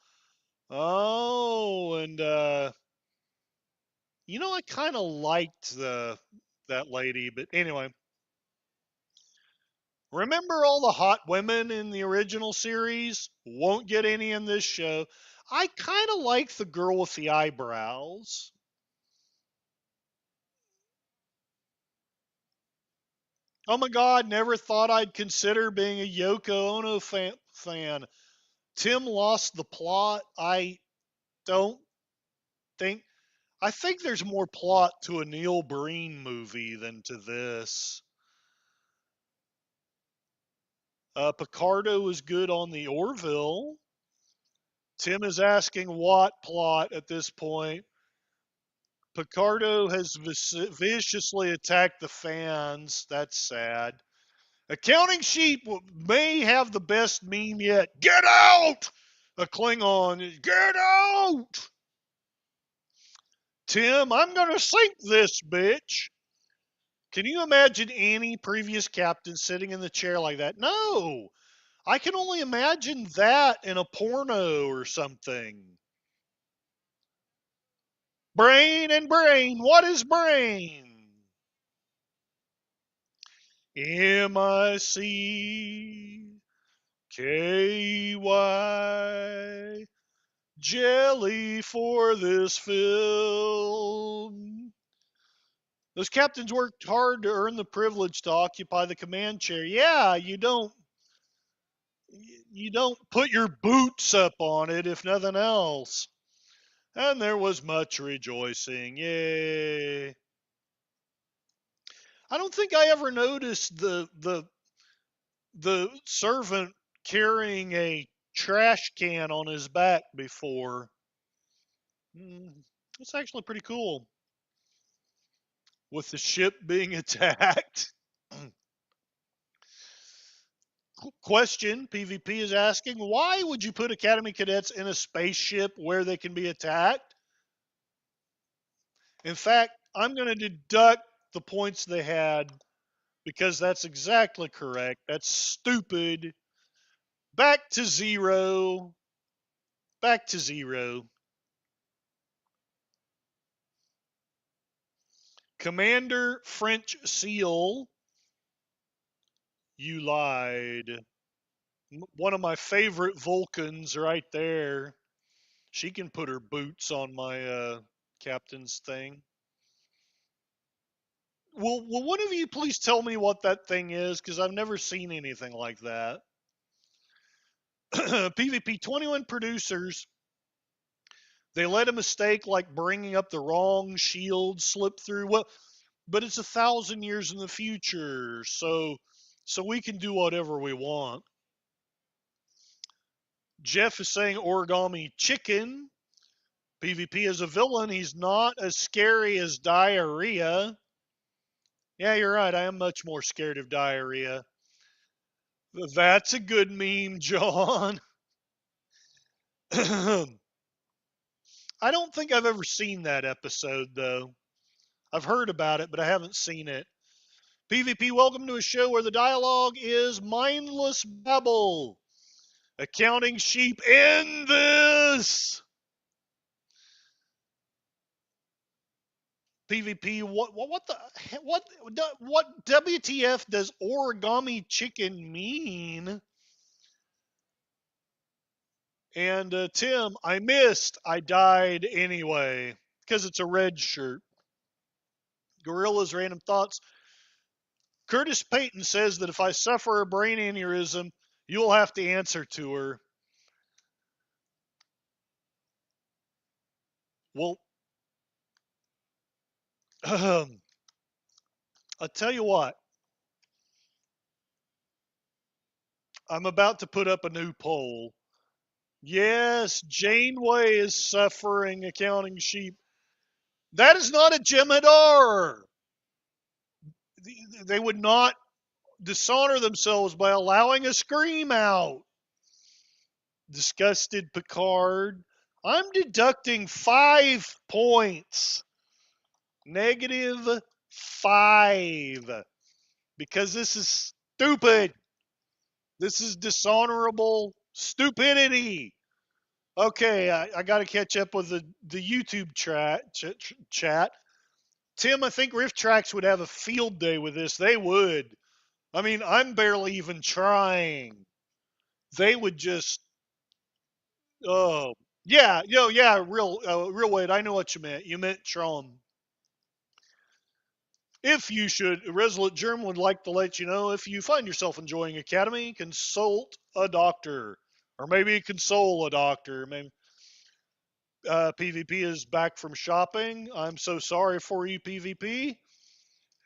Oh, and I kind of liked that lady, but anyway. Remember all the hot women in the original series? Won't get any in this show. I kind of like the girl with the eyebrows. Oh my God, never thought I'd consider being a Yoko Ono fan. Tim lost the plot. Don't think. I think there's more plot to a Neil Breen movie than to this. Picardo is good on the Orville. Tim is asking what plot at this point. Picardo has viciously attacked the fans. That's sad. Accounting Sheep may have the best meme yet. Get out! A Klingon. Get out! Tim, I'm going to sink this bitch. Can you imagine any previous captain sitting in the chair like that? No. I can only imagine that in a porno or something. Brain and brain. What is brain? MICKY. Jelly for this film. Those captains worked hard to earn the privilege to occupy the command chair. Yeah, you don't put your boots up on it if nothing else. And there was much rejoicing. Yay. I don't think I ever noticed the the servant carrying a trash can on his back before. It's actually pretty cool. With the ship being attacked. Question PvP is asking, why would you put Academy cadets in a spaceship where they can be attacked? In fact, I'm going to deduct the points they had because that's exactly correct. That's stupid. Back to zero. Back to zero. Commander French Seal, you lied. One of my favorite Vulcans right there. She can put her boots on my captain's thing. Will one of you please tell me what that thing is? Because I've never seen anything like that. PvP 21 producers, they let a mistake like bringing up the wrong shield slip through. Well, but it's 1,000 years in the future, so we can do whatever we want. Jeff is saying origami chicken. PvP is a villain. He's not as scary as diarrhea. Yeah, you're right. I am much more scared of diarrhea. That's a good meme, John. I don't think I've ever seen that episode, though. I've heard about it, but I haven't seen it. PvP, welcome to a show where the dialogue is mindless babble. Accounting sheep in this. PvP, what WTF does origami chicken mean? And Tim, I missed. I died anyway because it's a red shirt. Gorilla's random thoughts. Curtis Payton says that if I suffer a brain aneurysm, you'll have to answer to her. Well, I'll tell you what. I'm about to put up a new poll. Yes, Janeway is suffering accounting sheep. That is not a Jem'Hadar. They would not dishonor themselves by allowing a scream out. Disgusted Picard. I'm deducting 5 points. -5. Because this is stupid. This is dishonorable stupidity. Okay, I got to catch up with the YouTube chat. Tim, I think Riff Tracks would have a field day with this. They would. I mean, I'm barely even trying. They would just, oh, yeah, real Wade. I know what you meant. You meant Tron. If you should, Resolute Germ would like to let you know if you find yourself enjoying Academy, consult a doctor, or maybe console a doctor. Maybe PvP is back from shopping. I'm so sorry for you, PvP.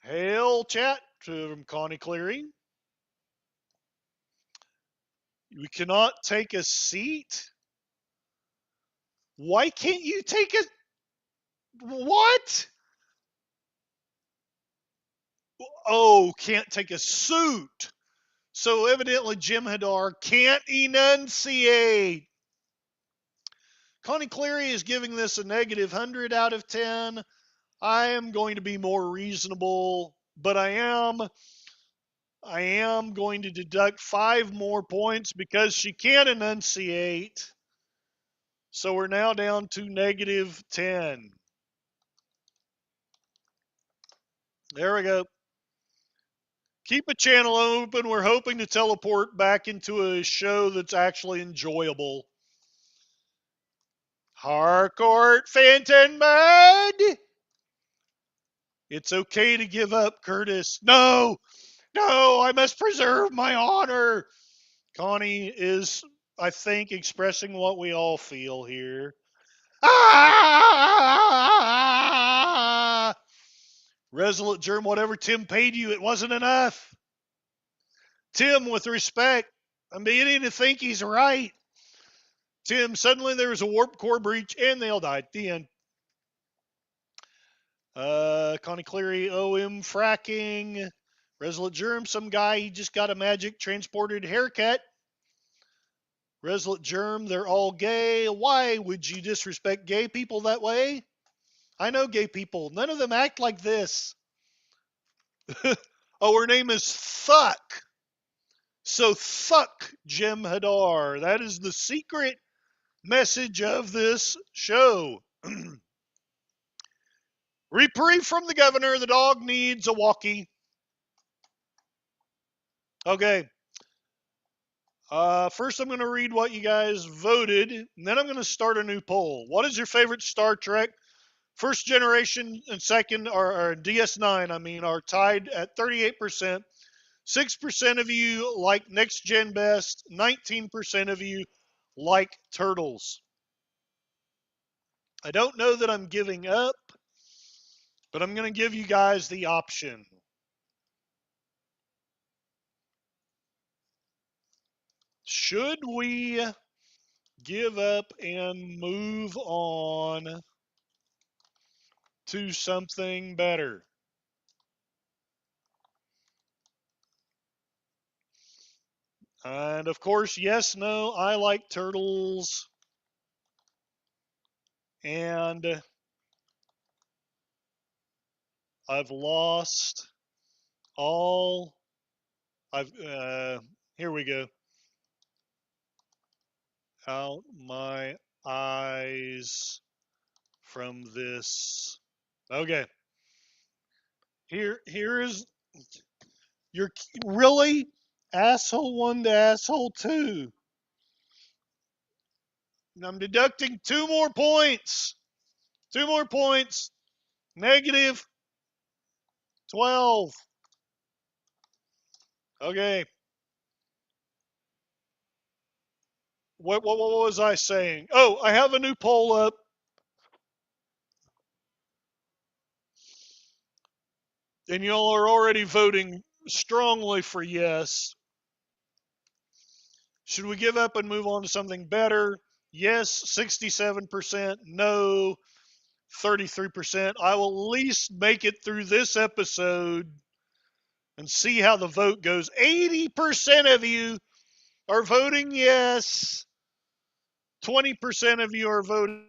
Hail chat from Connie Cleary. We cannot take a seat. Why can't you take a what? Oh, can't take a suit. So evidently Jem'Hadar can't enunciate. Connie Cleary is giving this a -100 out of 10. I am going to be more reasonable, but I am going to deduct 5 more points because she can't enunciate. So we're now down to -10. There we go. Keep a channel open. We're hoping to teleport back into a show that's actually enjoyable. Harcourt Fenton Mud. It's okay to give up, Curtis. No, I must preserve my honor. Connie is, I think, expressing what we all feel here. Ah! Resolute Germ, whatever Tim paid you, it wasn't enough. Tim, with respect, I'm beginning to think he's right. Tim, suddenly there was a warp core breach and they all died. The end. Connie Cleary, OM fracking. Resolute Germ, some guy, he just got a magic transported haircut. Resolute Germ, they're all gay. Why would you disrespect gay people that way? I know gay people. None of them act like this. Oh, her name is Thuck. So Thuck Jim Hadar. That is the secret message of this show. Reprieve from the governor. The dog needs a walkie. Okay. First, I'm going to read what you guys voted, and then I'm going to start a new poll. What is your favorite Star Trek? First generation and second, or DS9, I mean, are tied at 38%. 6% of you like next gen best. 19% of you like Turtles. I don't know that I'm giving up, but I'm going to give you guys the option. Should we give up and move on to something better? And of course, yes, no, I like Turtles. And I've lost all. Here we go. Out my eyes from this. Okay. Here is your really asshole 1 to asshole 2. I'm deducting 2 more points. 2 more points. Negative 12. Okay. What was I saying? Oh, I have a new poll up. And y'all are already voting strongly for yes. Should we give up and move on to something better? Yes, 67%. No, 33%. I will at least make it through this episode and see how the vote goes. 80% of you are voting yes. 20% of you are voting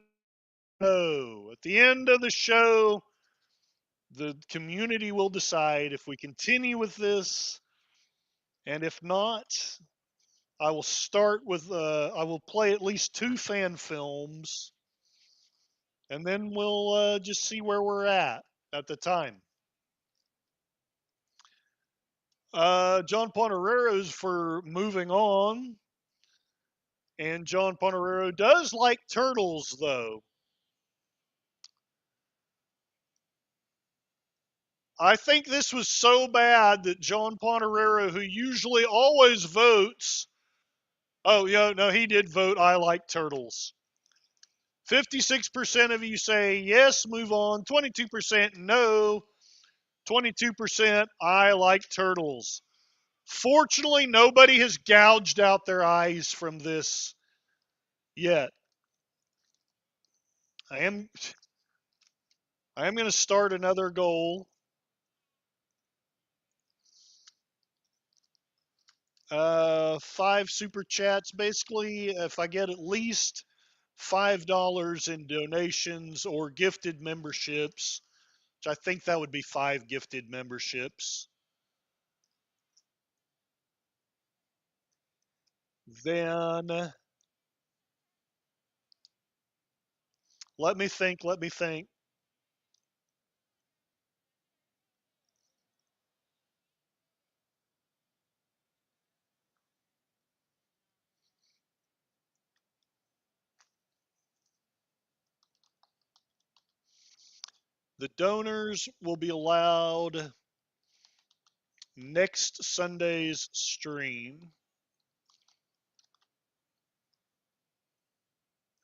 no. At the end of the show, the community will decide if we continue with this, and if not, I will start with I will play at least 2 fan films, and then we'll just see where we're at the time. John Ponerero's for moving on, and John Ponerero does like Turtles though. I think this was so bad that John Ponerero, who usually always votes, oh yeah, no, he did vote I like Turtles. 56% of you say yes, move on. 22% no. 22% I like Turtles. Fortunately, nobody has gouged out their eyes from this yet. I am going to start another goal. 5 super chats. Basically, if I get at least $5 in donations or gifted memberships, which I think that would be 5 gifted memberships, then let me think. The donors will be allowed next Sunday's stream.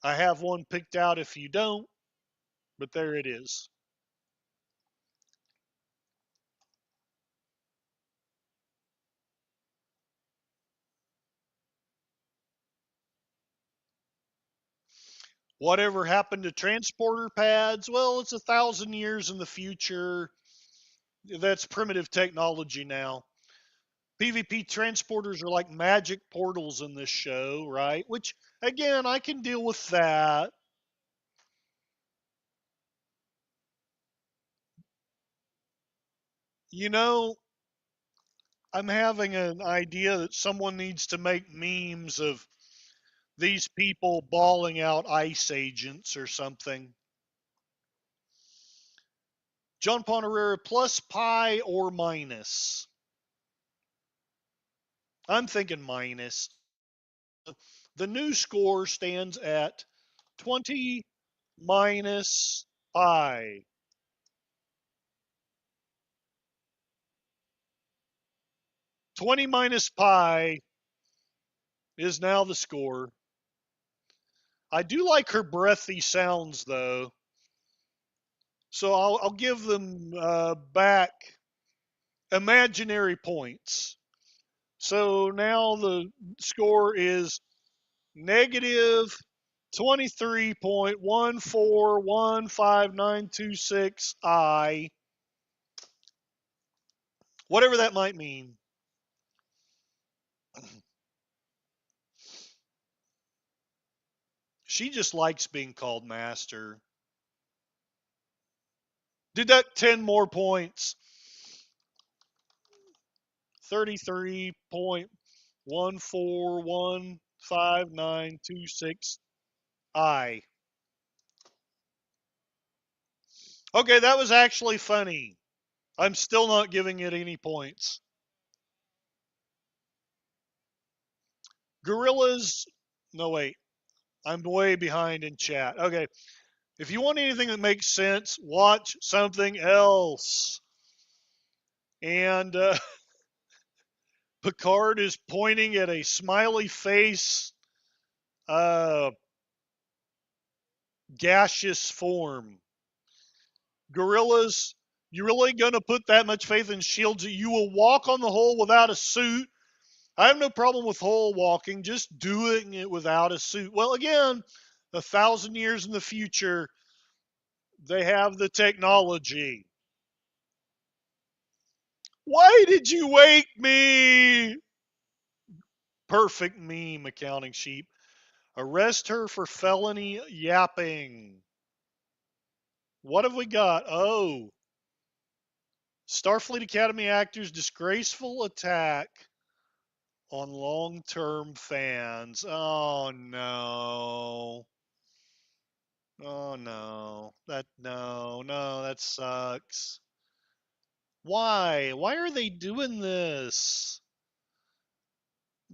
I have one picked out if you don't, but there it is. Whatever happened to transporter pads? Well, it's 1,000 years in the future. That's primitive technology now. PvP transporters are like magic portals in this show, right? Which, again, I can deal with that. You know, I'm having an idea that someone needs to make memes of these people bawling out ice agents or something. John Ponderera, plus pi or minus? I'm thinking minus. The new score stands at 20 minus pi. 20 minus pi is now the score. I do like her breathy sounds, though. So I'll give them back imaginary points. So now the score is negative 23.1415926 whatever that might mean. She just likes being called master. Deduct 10 more points. 33.1415926 Okay, that was actually funny. I'm still not giving it any points. Gorillas. No, wait. I'm way behind in chat. Okay. If you want anything that makes sense, watch something else. And Picard is pointing at a smiley face, gaseous form. Gorillas, you really gonna put that much faith in shields that you will walk on the hull without a suit? I have no problem with hull walking, just doing it without a suit. Well, again, 1,000 years in the future, they have the technology. Why did you wake me? Perfect meme, accounting sheep. Arrest her for felony yapping. What have we got? Oh, Starfleet Academy actors' disgraceful attack on long-term fans. Oh no. Oh no. No, that sucks. Why? Why are they doing this?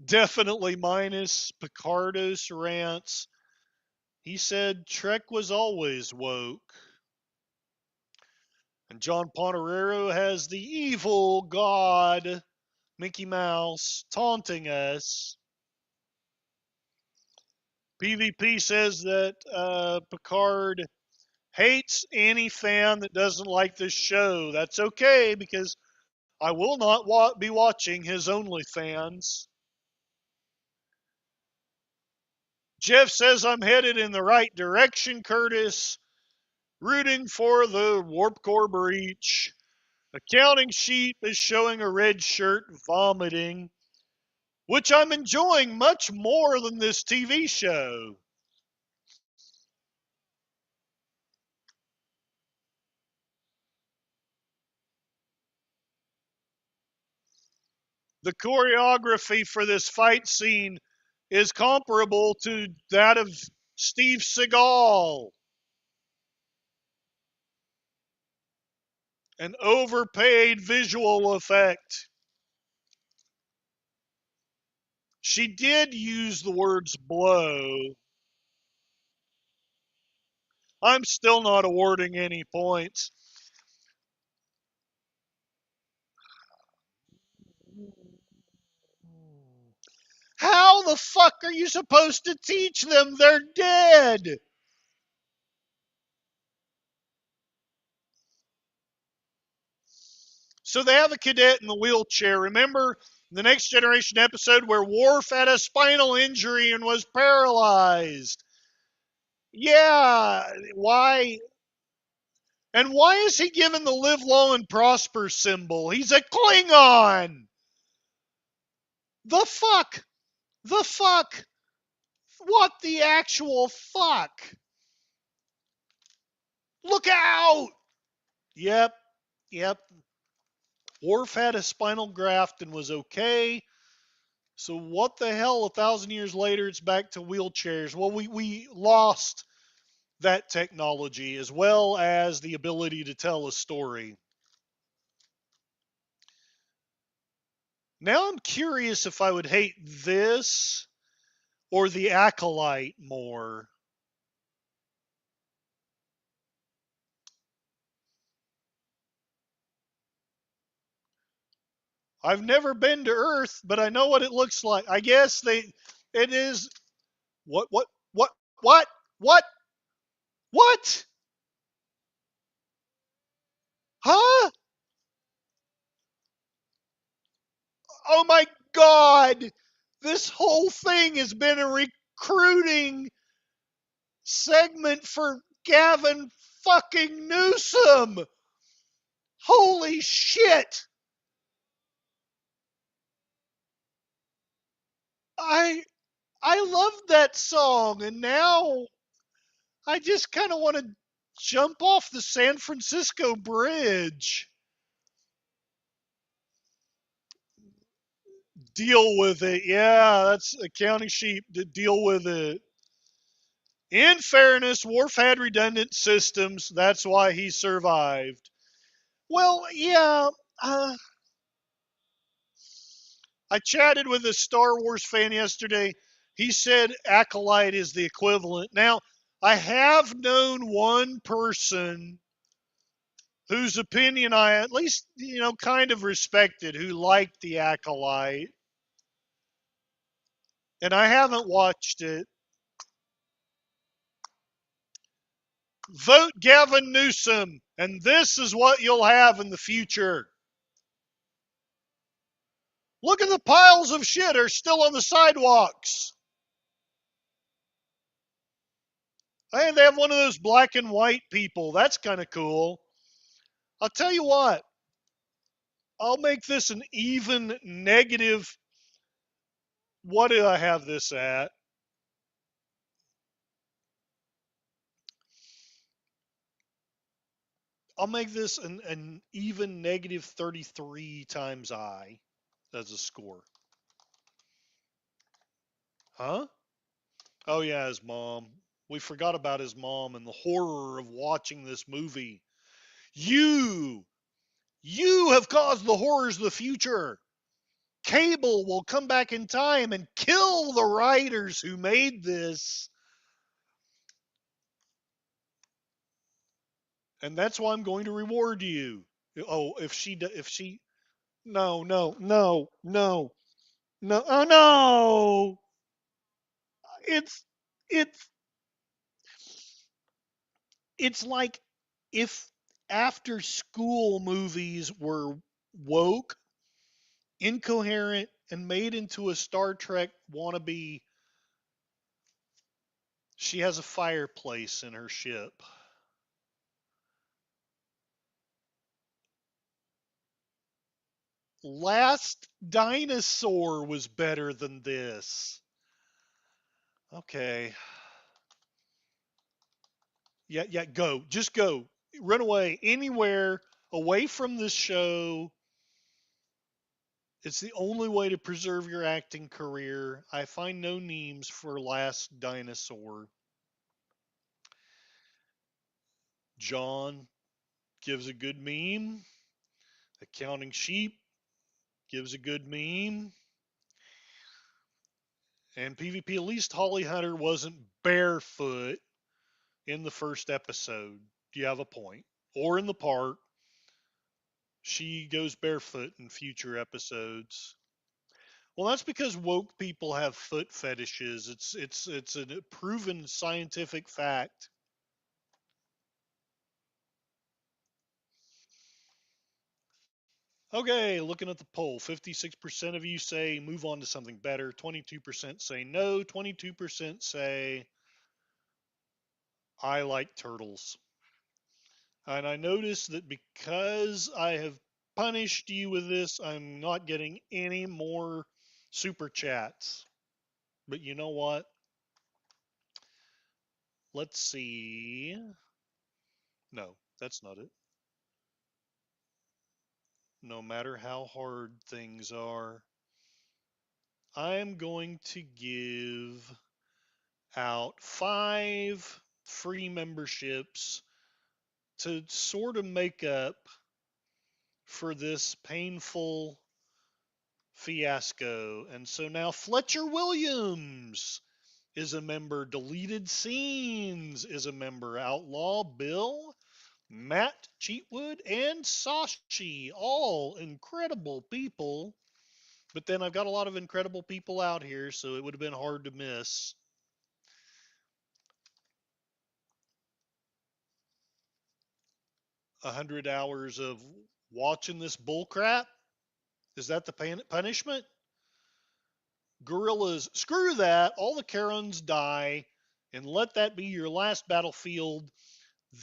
Definitely minus Picardos rants. He said Trek was always woke. And John Ponderero has the evil god Mickey Mouse taunting us. PvP says that Picard hates any fan that doesn't like this show. That's okay because I will not be watching his OnlyFans. Jeff says I'm headed in the right direction, Curtis. Rooting for the warp core breach. Accounting sheet is showing a red shirt vomiting, which I'm enjoying much more than this TV show. The choreography for this fight scene is comparable to that of Steve Seagal. An overpaid visual effect. She did use the words blow. I'm still not awarding any points. How the fuck are you supposed to teach them? They're dead. So they have a cadet in the wheelchair. Remember the Next Generation episode where Worf had a spinal injury and was paralyzed? Yeah, why? And why is he given the live long and prosper symbol? He's a Klingon. The fuck? The fuck? What the actual fuck? Look out! Yep, yep. Worf had a spinal graft and was okay. So what the hell? 1,000 years later, it's back to wheelchairs. Well, we lost that technology as well as the ability to tell a story. Now I'm curious if I would hate this or the Acolyte more. I've never been to Earth, but I know what it looks like. I guess it is what what what what? Huh? Oh my God! This whole thing has been a recruiting segment for Gavin fucking Newsom. Holy shit! I I loved that song, and now I just kind of want to jump off the San Francisco Bridge. Deal with it. Yeah, that's accounting sheep to deal with it. In fairness, Worf had redundant systems. That's why he survived. Well, yeah. Uh, I chatted with a Star Wars fan yesterday. He said Acolyte is the equivalent. Now, I have known one person whose opinion I at least, kind of respected, who liked the Acolyte. And I haven't watched it. Vote Gavin Newsom, and this is what you'll have in the future. Look at the piles of shit are still on the sidewalks. Hey, they have one of those black and white people. That's kind of cool. I'll tell you what, I'll make this an even negative. What did I have this at? I'll make this an even negative 33 times I as a score. Huh? Oh, yeah, his mom. We forgot about his mom and the horror of watching this movie. You, you have caused the horrors of the future. Cable will come back in time and kill the writers who made this. And that's why I'm going to reward you. Oh, if she, no, no, no, no, no, oh no! It's, it's, it's like if after school movies were woke, incoherent, and made into a Star Trek wannabe. She has a fireplace in her ship. Last Dinosaur was better than this. Okay. Yeah, yeah, go. Just go. Run away anywhere away from this show. It's the only way to preserve your acting career. I find no memes for Last Dinosaur. John gives a good meme. Accounting Sheep gives a good meme. And PvP, at least Holly Hunter wasn't barefoot in the first episode. You have a point. Or in the park. She goes barefoot in future episodes. Well, that's because woke people have foot fetishes. It's a proven scientific fact. Okay, looking at the poll, 56% of you say move on to something better. 22% say no. 22% say I like turtles. And I notice that because I have punished you with this, I'm not getting any more super chats. But you know what? Let's see. No, that's not it. No matter how hard things are, I'm going to give out 5 free memberships to sort of make up for this painful fiasco. And so now Fletcher Williams is a member, Deleted Scenes is a member, Outlaw Bill, Matt Cheatwood, and Sashi, all incredible people. But then I've got a lot of incredible people out here, so it would have been hard to miss. 100 hours of watching this bullcrap? Is that the punishment? Gorillas, screw that. All the Karens die, and let that be your last battlefield.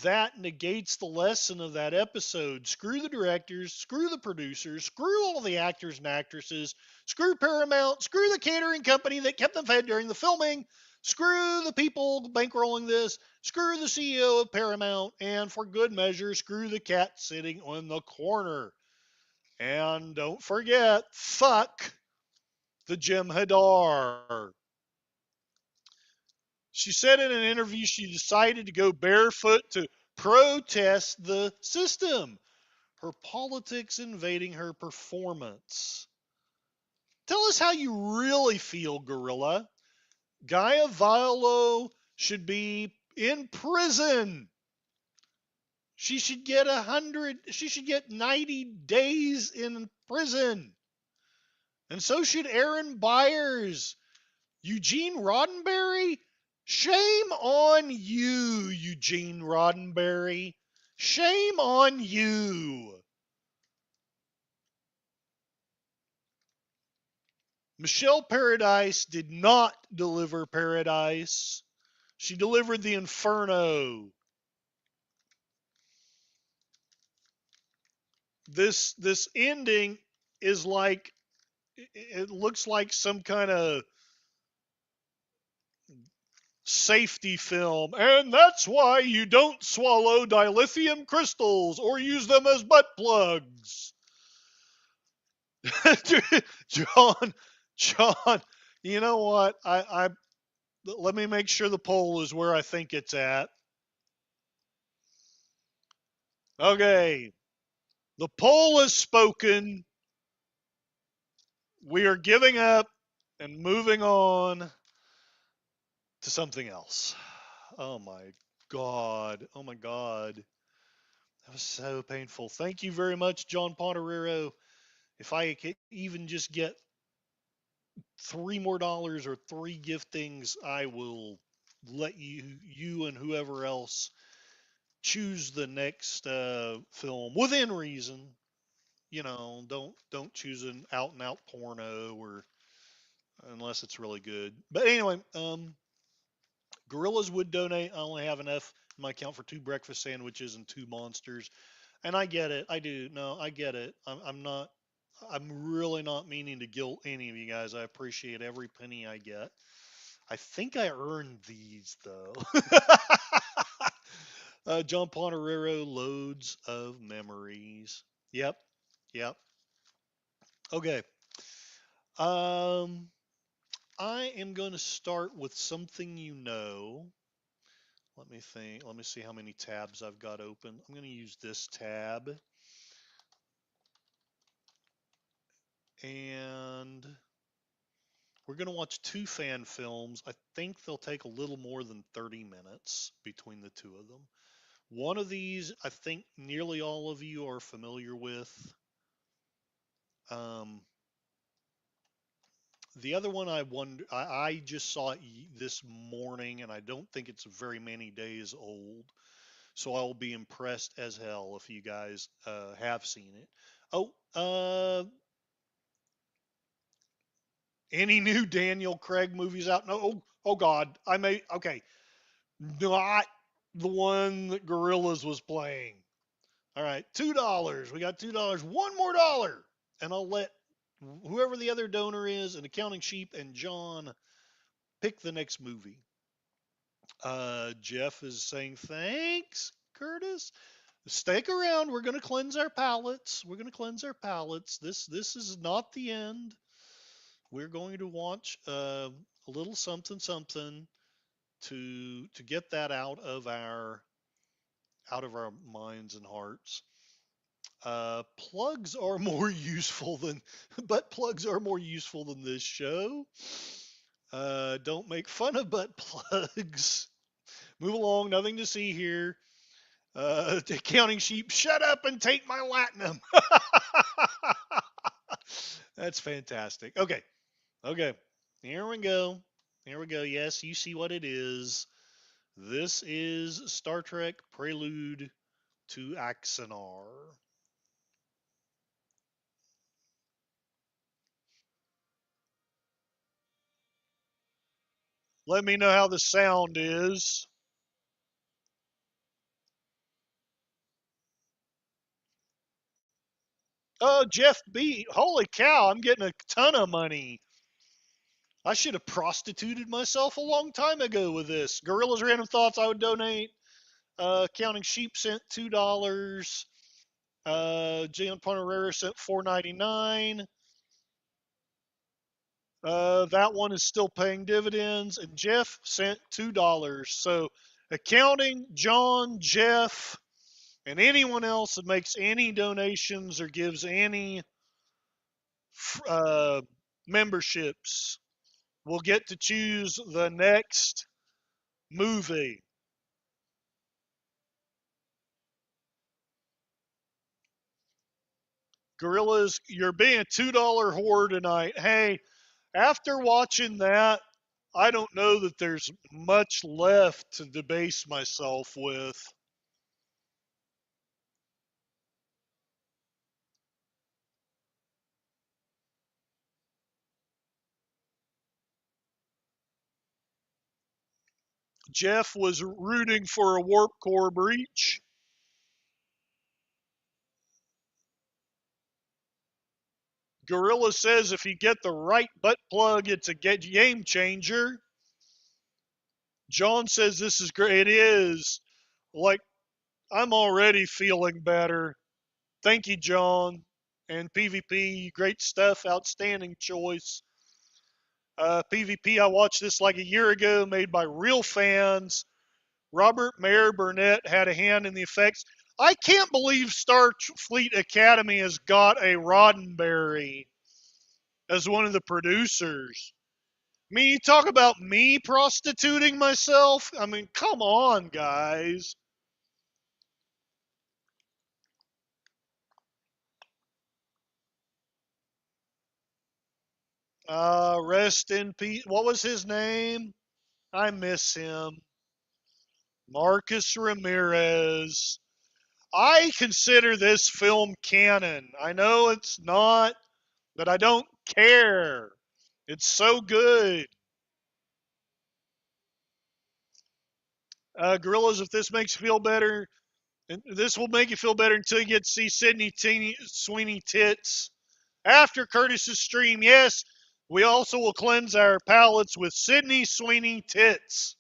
That negates the lesson of that episode. Screw the directors, screw the producers, screw all the actors and actresses, screw Paramount, screw the catering company that kept them fed during the filming, screw the people bankrolling this, screw the CEO of Paramount, and for good measure, screw the cat sitting on the corner. And don't forget, fuck the Jim Hadar. She said in an interview she decided to go barefoot to protest the system, her politics invading her performance. Tell us how you really feel, Gorilla. Gaia Viola should be in prison. She should get 90 days in prison. And so should Aaron Byers. Eugene Roddenberry? Shame on you, Eugene Roddenberry. Shame on you. Michelle Paradise did not deliver Paradise. She delivered the Inferno. This ending is like, it looks like some kind of safety film, and that's why you don't swallow dilithium crystals or use them as butt plugs. John, you know what? I let me make sure the poll is where I think it's at. Okay, the poll has spoken. We are giving up and moving on to something else. Oh my God. Oh my God. That was so painful. Thank you very much, John Ponterero. If I could even just get $3 more or 3 giftings, I will let you and whoever else choose the next film within reason. You know, don't choose an out and out porno or unless it's really good. But anyway, Gorillas would donate. I only have enough in my account for 2 breakfast sandwiches and 2 monsters. And I get it. I do. No, I get it. I'm not. I'm really not meaning to guilt any of you guys. I appreciate every penny I get. I think I earned these though. John Ponterero, loads of memories. Yep. Yep. Okay. Um, I am going to start with something you know. Let me think. Let me see how many tabs I've got open. I'm going to use this tab. And we're going to watch 2 fan films. I think they'll take a little more than 30 minutes between the 2 of them. One of these, I think nearly all of you are familiar with. Um, the other one I just saw it this morning, and I don't think it's very many days old. So I will be impressed as hell if you guys have seen it. Oh, any new Daniel Craig movies out? No. Oh God, I may. Okay, not the one that Gorillas was playing. All right, $2. We got $2. One more dollar, and I'll let whoever the other donor is, an accounting sheep, and John pick the next movie. Jeff is saying thanks, Curtis. Stick around. We're going to cleanse our palates. We're going to cleanse our palates. This is not the end. We're going to watch a little something something to get that out of our minds and hearts. Plugs are more useful than butt plugs are more useful than this show. Don't make fun of butt plugs. Move along. Nothing to see here. Accounting sheep, shut up and take my latinum. That's fantastic. Okay. Okay. Here we go. Here we go. Yes, you see what it is. This is Star Trek Prelude to Axanar. Let me know how the sound is. Oh, Jeff B. Holy cow, I'm getting a ton of money. I should have prostituted myself a long time ago with this. Gorillas Random Thoughts, I would donate. Counting Sheep sent $2. Jalen Ponarera sent $4.99. That one is still paying dividends, and Jeff sent $2. So, accounting, John, Jeff, and anyone else that makes any donations or gives any uh, memberships will get to choose the next movie. Gorillas, you're being a $2 whore tonight. Hey, after watching that, I don't know that there's much left to debase myself with. Jeff was rooting for a warp core breach. Gorilla says if you get the right butt plug, it's a game changer. John says this is great. It is. Like, I'm already feeling better. Thank you, John. And PvP, great stuff. Outstanding choice. PvP, I watched this like a year ago, made by real fans. Robert Mayer Burnett had a hand in the effects. I can't believe Starfleet Academy has got a Roddenberry as one of the producers. I mean, you talk about me prostituting myself? I mean, come on, guys. Rest in peace. What was his name? I miss him. Marcus Ramirez. I consider this film canon. I know it's not, but I don't care. It's so good. Gorillas, if this makes you feel better, and this will make you feel better until you get to see Sydney Sweeney tits after Curtis's stream. Yes, we also will cleanse our palates with Sydney Sweeney tits.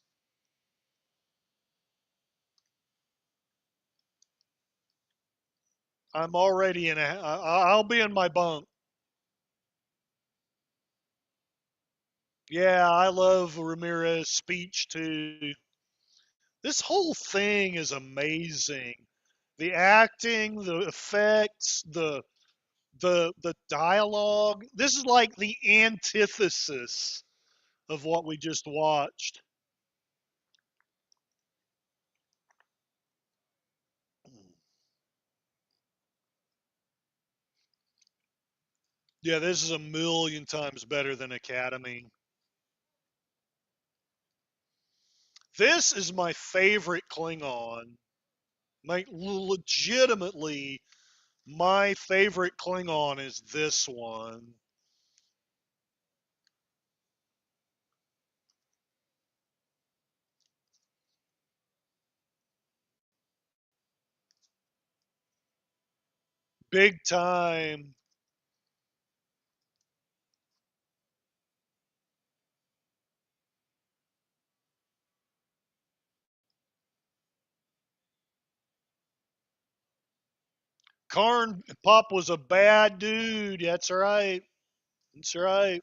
I'm already in a. I'll be in my bunk. Yeah, I love Ramirez's speech too. This whole thing is amazing. The acting, the effects, the dialogue. This is like the antithesis of what we just watched. Yeah, this is a million times better than Academy. This is my favorite Klingon. Like, legitimately, my favorite Klingon is this one. Big time. Corn Pop was a bad dude. That's right. That's right.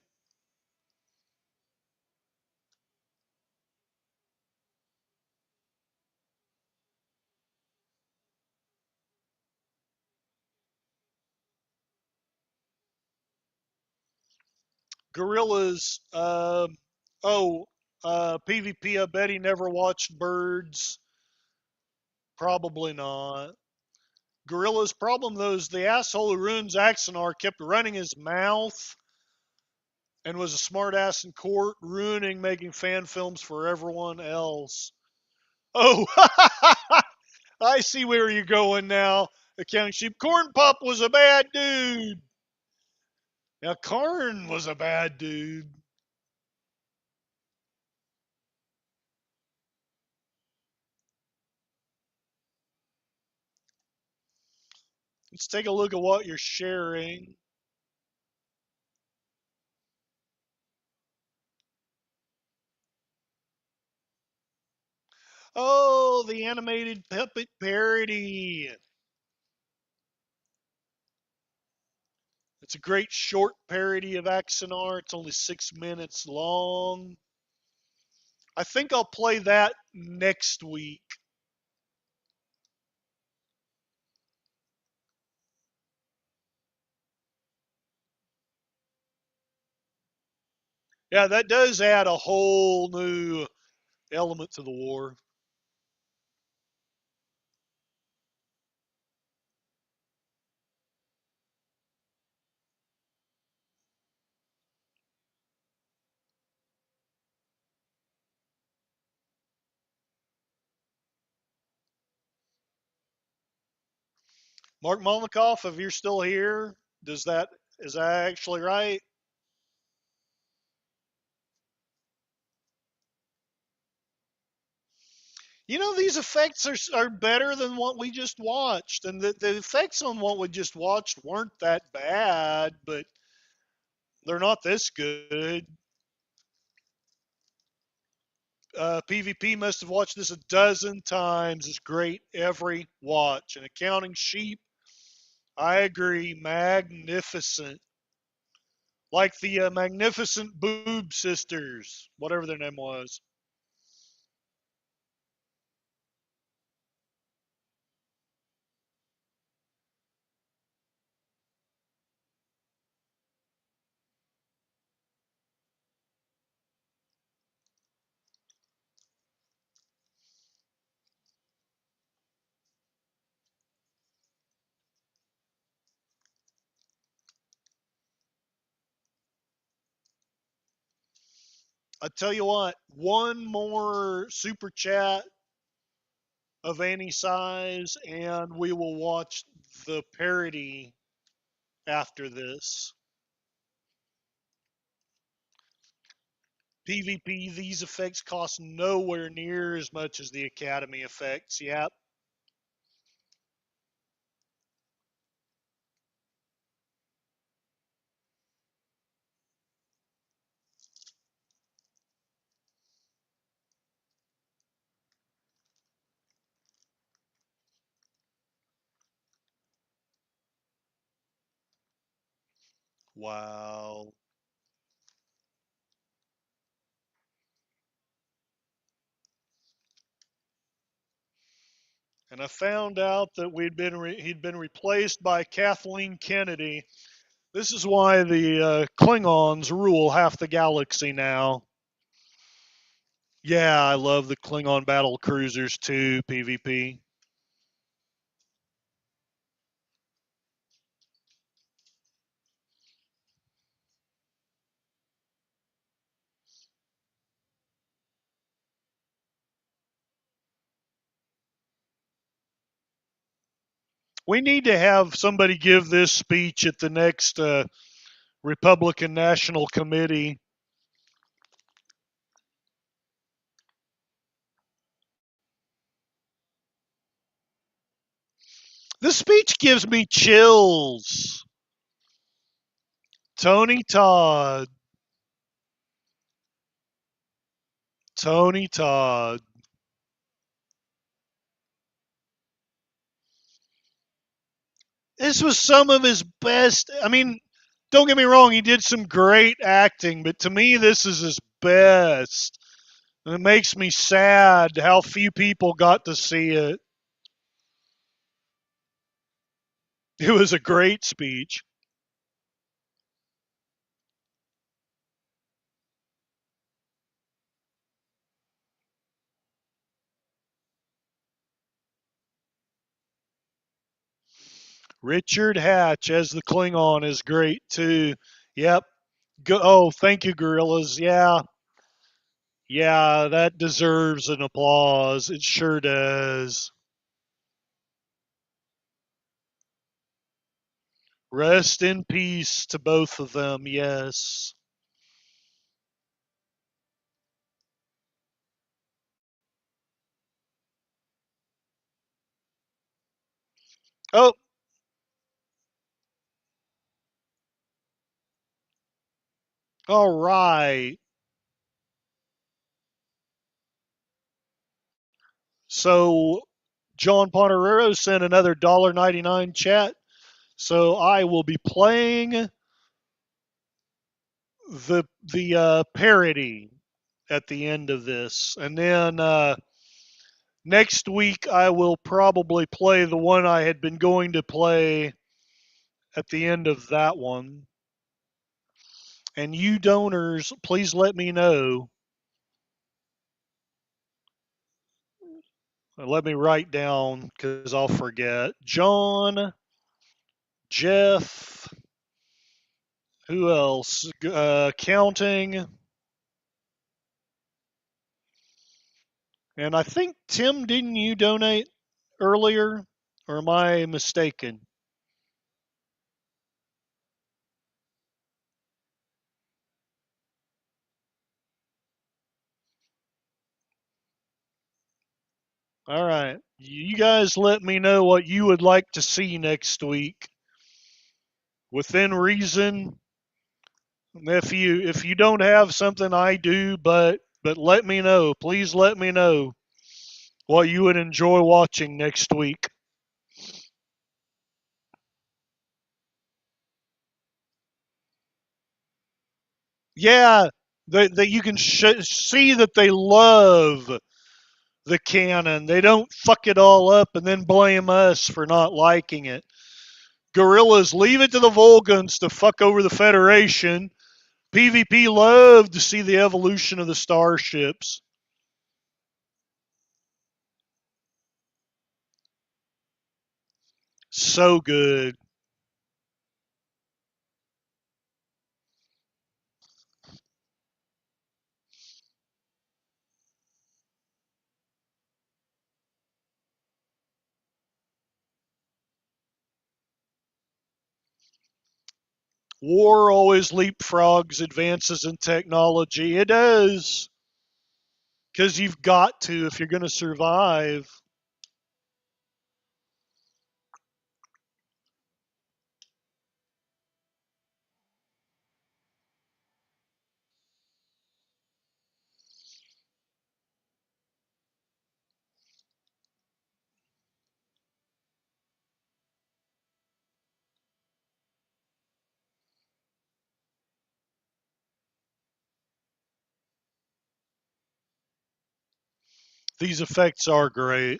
Gorillas. Oh, PvP. I bet he never watched Birds. Probably not. Gorilla's problem, though, is the asshole who ruins Axanar kept running his mouth and was a smartass in court, ruining making fan films for everyone else. Oh, I see where you're going now. Accounting sheep. Corn Pop was a bad dude. Now, Karn was a bad dude. Let's take a look at what you're sharing. Oh, the animated puppet parody. It's a great short parody of Axanar. It's only 6 minutes long. I think I'll play that next week. Yeah, that does add a whole new element to the war. Mark Molnikoff, if you're still here, is that actually right? You know, these effects are better than what we just watched, and the effects on what we just watched weren't that bad, but they're not this good. PvP must have watched this a dozen times. It's great every watch. And Accounting Sheep, I agree, magnificent. Like the Magnificent Boob Sisters, whatever their name was. I tell you what, one more super chat of any size, and we will watch the parody after this. PvP, these effects cost nowhere near as much as the Academy effects. Yep. Wow. And I found out that he'd been replaced by Kathleen Kennedy. This is why the Klingons rule half the galaxy now. Yeah, I love the Klingon battle cruisers too, PvP. We need to have somebody give this speech at the next Republican National Committee. The speech gives me chills. Tony Todd. Tony Todd. This was some of his best. I mean, don't get me wrong, he did some great acting, but to me, this is his best. And it makes me sad how few people got to see it. It was a great speech. Richard Hatch as the Klingon is great too. Yep. Oh, thank you, Gorillas. Yeah. Yeah, that deserves an applause. It sure does. Rest in peace to both of them, yes. Oh, all right. So John Ponterero sent another $1.99 chat. So I will be playing the parody at the end of this, and then next week I will probably play the one I had been going to play at the end of that one. And you donors, please let me know. Let me write down because I'll forget. John, Jeff, who else? Counting. And I think, Tim, didn't you donate earlier? Or am I mistaken? All right. You guys let me know what you would like to see next week. Within reason. If you don't have something I do, but let me know. Please let me know what you would enjoy watching next week. Yeah, that you can see that they love the canon. They don't fuck it all up and then blame us for not liking it. Gorillas, leave it to the Volgans to fuck over the Federation. PvP loved to see the evolution of the starships. So good. War always leapfrogs advances in technology. It does. Because you've got to if you're going to survive. These effects are great.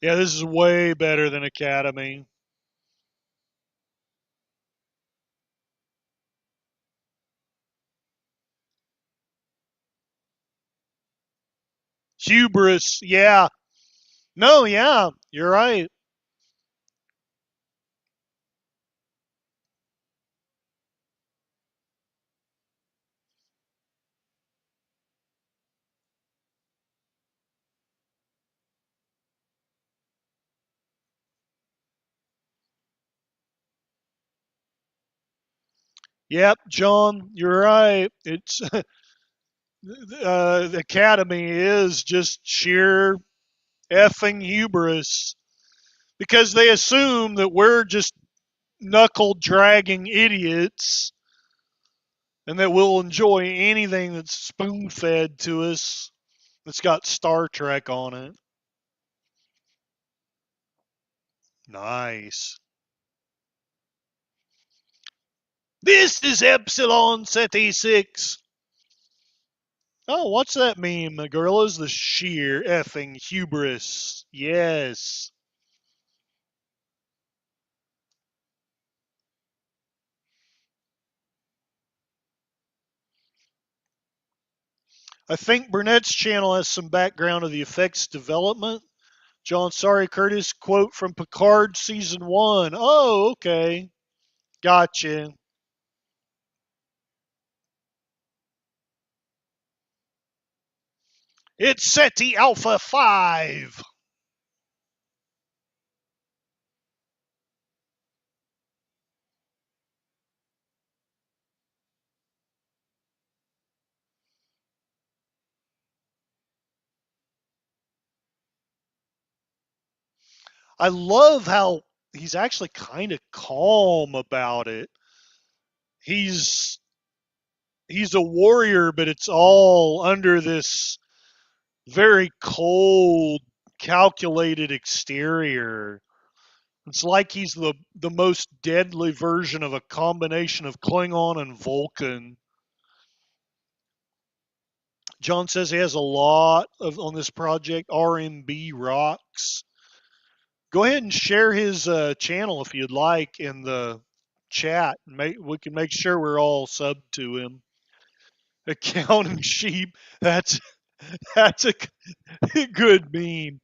Yeah, this is way better than Academy. Hubris, yeah. No, yeah, you're right. Yep, John, you're right. It's the Academy is just sheer effing hubris because they assume that we're just knuckle dragging idiots and that we'll enjoy anything that's spoon fed to us that's got Star Trek on it. Nice. This is Epsilon Ceti 6. Oh, what's that meme, gorillas? The sheer effing hubris. Yes. I think Burnett's channel has some background of the effects development. John, sorry, Curtis, quote from Picard season 1. Oh, okay. Gotcha. It's SETI Alpha 5. I love how he's actually kind of calm about it. He's he's a warrior, but it's all under this very cold, calculated exterior. It's like he's the most deadly version of a combination of Klingon and Vulcan. John says he has a lot of on this project. RMB rocks. Go ahead and share his channel if you'd like in the chat. We can make sure we're all subbed to him. Accounting sheep. That's a good meme.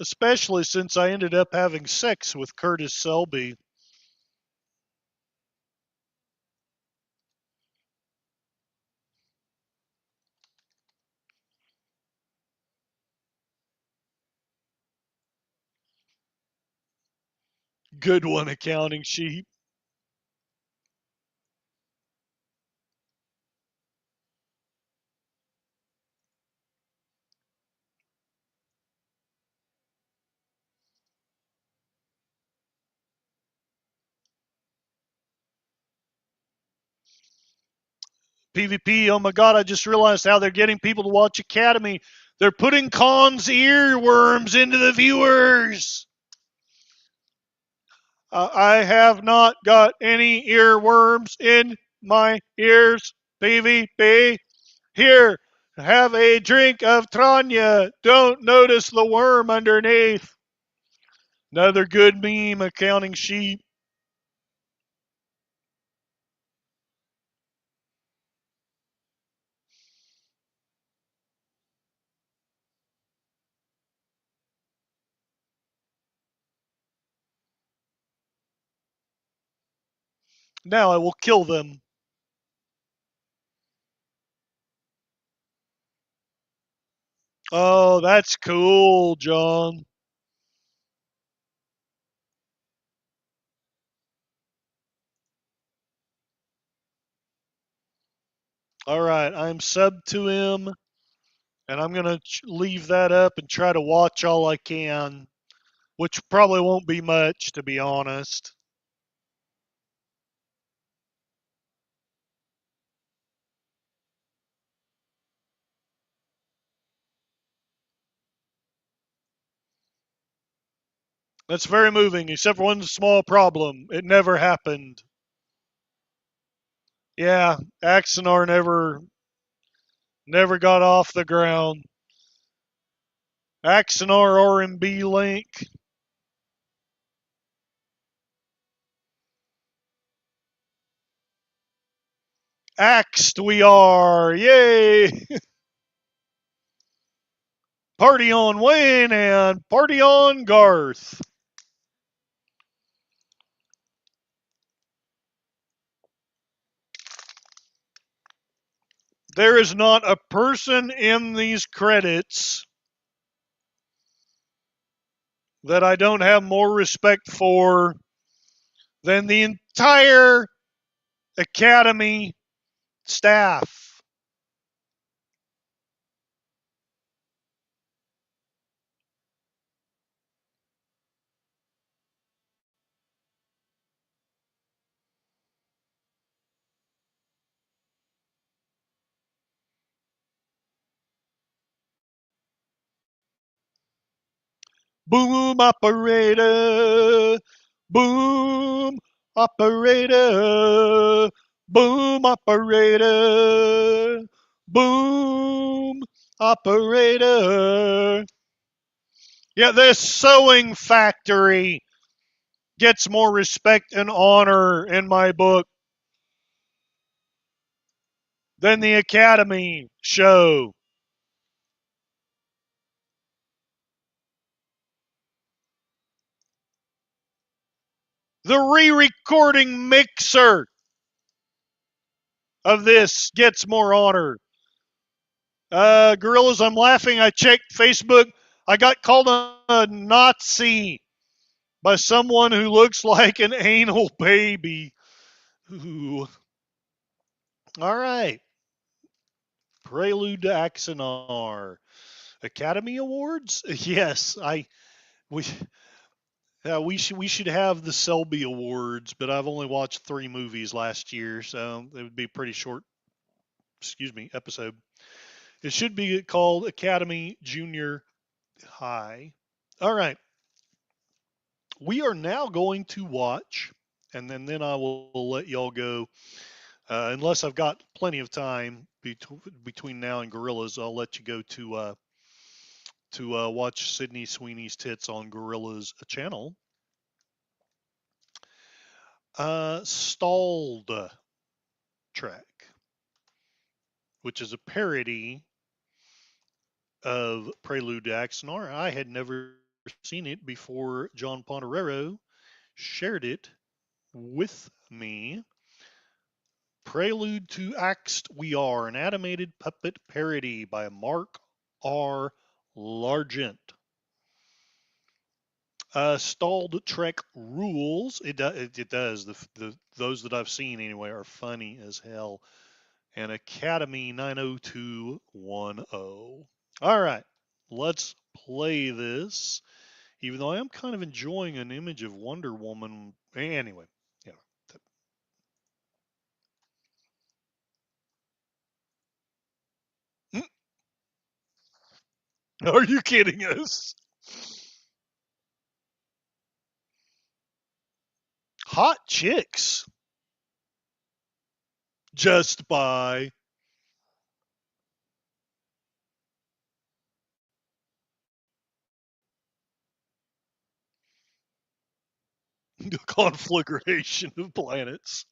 Especially since I ended up having sex with Curtis Selby. Good one, accounting sheep. PvP, oh my god, I just realized how they're getting people to watch Academy. They're putting Khan's earworms into the viewers. I have not got any earworms in my ears. PvP. Here, have a drink of Tranya. Don't notice the worm underneath. Another good meme, accounting sheep. Now I will kill them. Oh, that's cool, John. All right, I'm subbed to him, and I'm going to leave that up and try to watch all I can, which probably won't be much, to be honest. That's very moving, except for one small problem. It never happened. Yeah, Axanar never got off the ground. Axanar RMB link. Axed we are. Yay! Party on Wayne and party on Garth. There is not a person in these credits that I don't have more respect for than the entire Academy staff. Boom operator, boom operator, boom operator, boom operator. Yeah, this sewing factory gets more respect and honor in my book than the Academy show. The re-recording mixer of this gets more honor. Gorillas, I'm laughing. I checked Facebook. I got called a Nazi by someone who looks like an anal baby. Ooh. All right. Prelude to Axanar. Academy Awards? Yes, we we should have the Selby Awards, but I've only watched 3 movies last year, so it would be a pretty short, episode. It should be called Academy Junior High. All right. We are now going to watch, and then I will let y'all go. Unless I've got plenty of time between now and Gorillas, I'll let you go to watch Sydney Sweeney's tits on Gorillas channel. Stalled Track, which is a parody of Prelude to Axanar. I had never seen it before John Ponderero shared it with me. Prelude to Axed We Are, an animated puppet parody by Mark R. Largent. Stalled Trek rules. It does. Those that I've seen anyway are funny as hell. And Academy 90210. All right, let's play this. Even though I am kind of enjoying an image of Wonder Woman. Anyway, yeah. Are you kidding us? Hot chicks. Just by the conflagration of planets.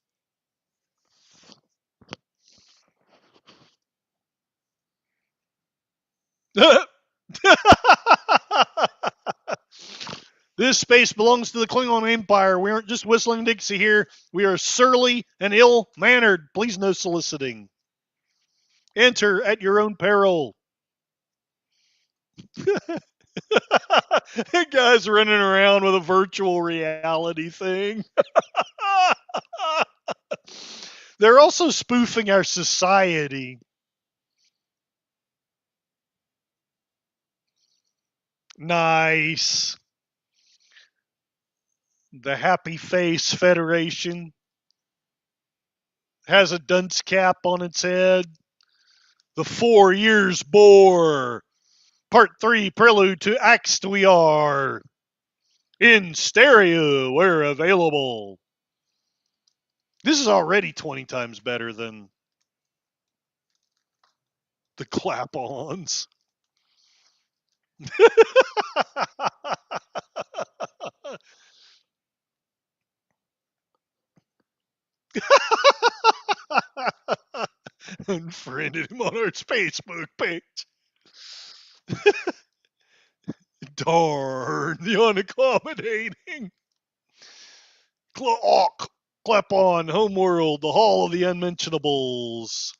This space belongs to the Klingon Empire. We aren't just whistling Dixie here. We are surly and ill mannered. Please no soliciting. Enter at your own peril. That guy's running around with a virtual reality thing. They're also spoofing our society. Nice. The Happy Face Federation has a dunce cap on its head. The 4 Years Bore. Part 3 Prelude to Axed We Are. In stereo, where available. This is already 20 times better than the clap-ons. unfriended him on our Facebook page. Darn the unaccommodating. Clap on, Homeworld, the Hall of the Unmentionables.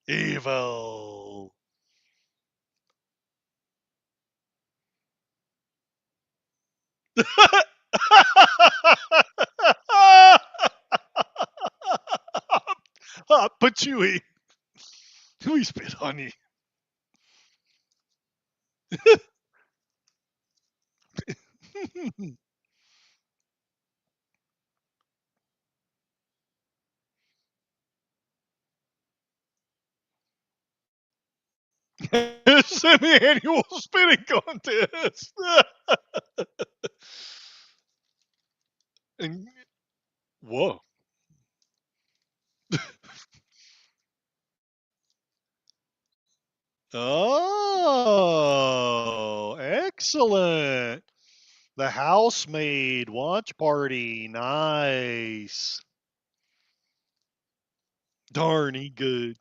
Evil. Patchouli. We spit on you. Semi-annual spitting contest. And whoa. Oh, excellent. The housemaid watch party. Nice. Darny good.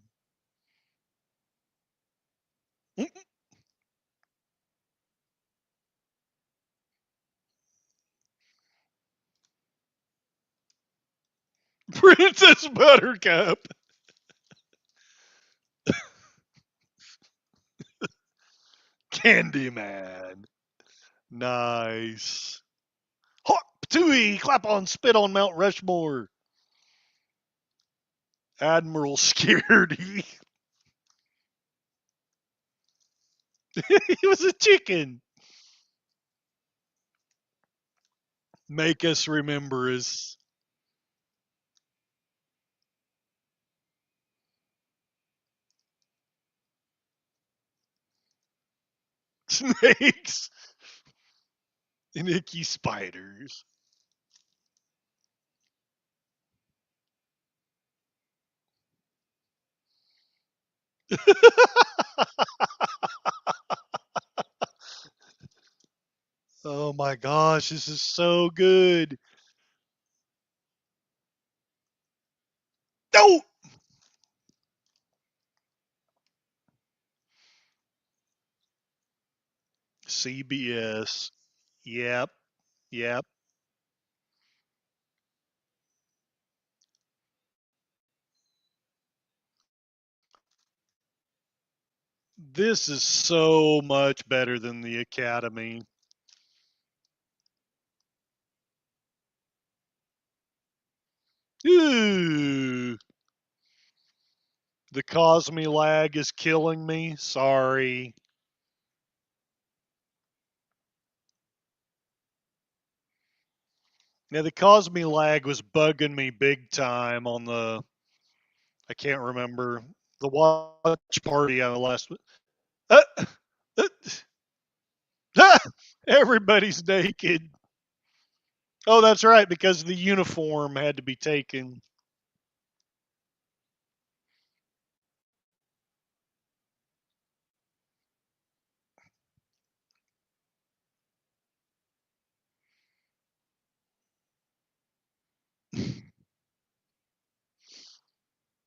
Princess Buttercup. Candyman. Nice. Hot Patooey, clap on, spit on Mount Rushmore. Admiral Scaredy. He was a chicken. Make us remember us. Snakes and icky spiders. Oh my gosh, this is so good. No! CBS. Yep. Yep. This is so much better than the Academy. Ooh. The Cosme lag is killing me. Sorry. Now, the Cosme lag was bugging me big time on the, I can't remember, the watch party on the last. Uh, uh, everybody's naked. Oh, that's right, because the uniform had to be taken.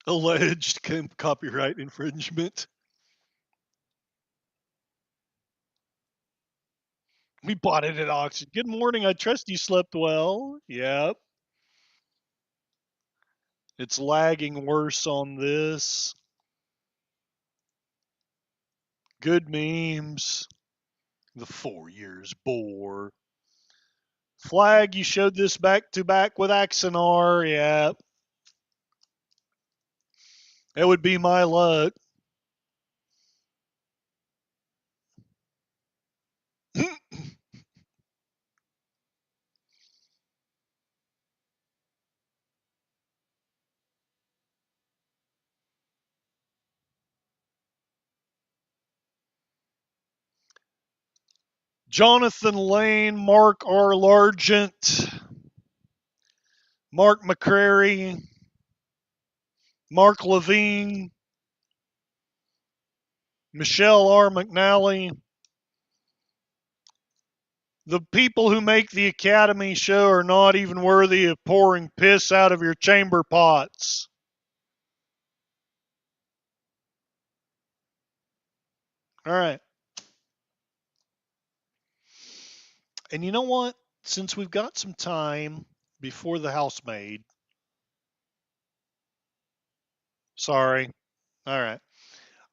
Alleged copyright infringement. We bought it at auction. Good morning. I trust you slept well. Yep. It's lagging worse on this. Good memes. The 4 years bore. Flag, you showed this back to back with Axanar. Yep. That would be my luck. Jonathan Lane, Mark R. Largent, Mark McCrary, Mark Levine, Michelle R. McNally. The people who make the Academy show are not even worthy of pouring piss out of your chamber pots. All right. And you know what? Since we've got some time before the housemaid, sorry. All right.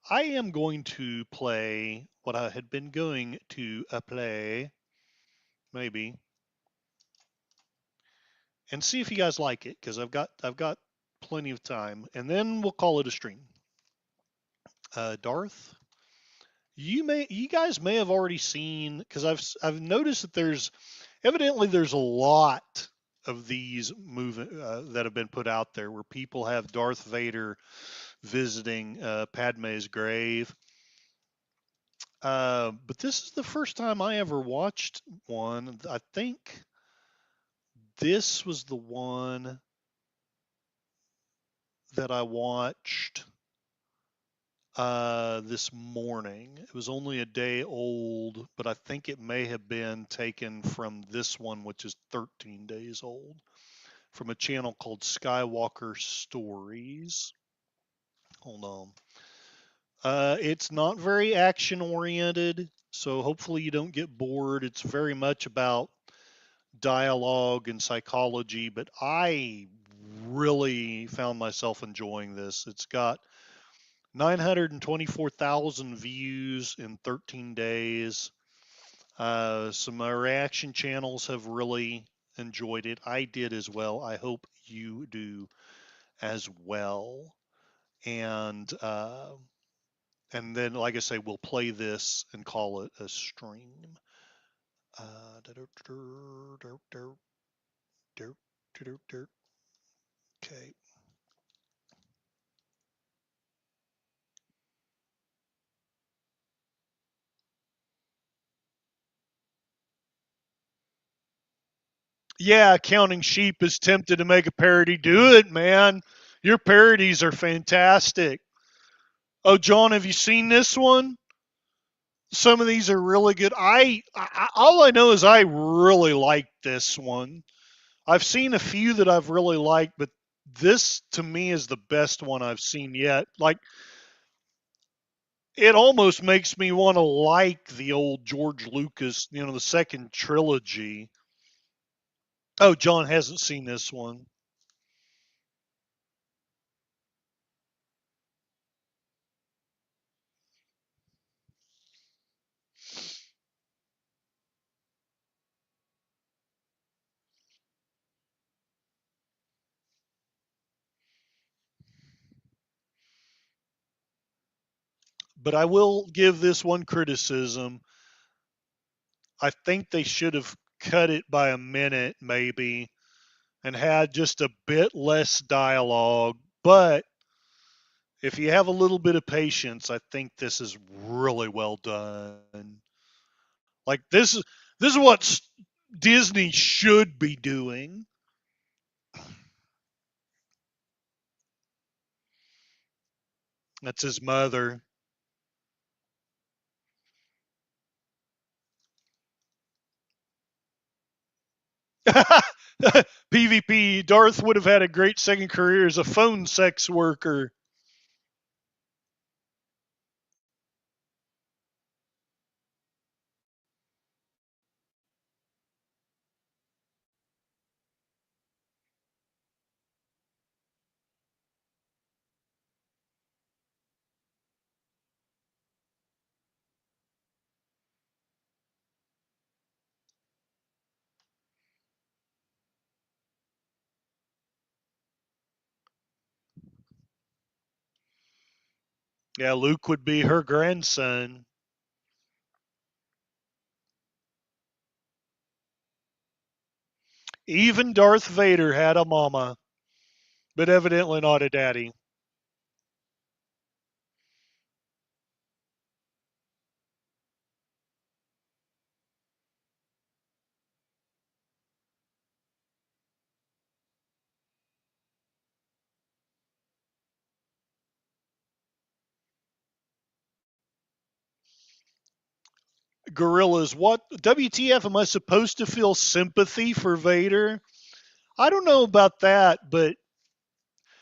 I am going to play what I had been going to play, maybe, and see if you guys like it because I've got plenty of time, and then we'll call it a stream. Darth, you guys may have already seen because I've noticed that there's a lot of these that have been put out there where people have Darth Vader visiting Padme's grave. But this is the first time I ever watched one. I think this was the one that I watched this morning. It was only a day old, but I think it may have been taken from this one, which is 13 days old, from a channel called Skywalker Stories. Hold on. It's not very action oriented, so hopefully you don't get bored. It's very much about dialogue and psychology, but I really found myself enjoying this. It's got 924,000 views in 13 days. Some reaction channels have really enjoyed it. I did as well. I hope you do as well. And then, like I say, we'll play this and call it a stream. Okay. Yeah, Counting Sheep is tempted to make a parody. Do it, man. Your parodies are fantastic. Oh, John, have you seen this one? Some of these are really good. All I know is I really like this one. I've seen a few that I've really liked, but this to me is the best one I've seen yet. Like it almost makes me want to like the old George Lucas, the second trilogy. Oh, John hasn't seen this one. But I will give this one criticism. I think they should have cut it by a minute, maybe, and had just a bit less dialogue. But if you have a little bit of patience, I think this is really well done. Like this is what Disney should be doing. That's his mother. PvP. Darth would have had a great second career as a phone sex worker. Yeah, Luke would be her grandson. Even Darth Vader had a mama, but evidently not a daddy. Gorillas, what WTF am I supposed to feel sympathy for Vader? I don't know about that, but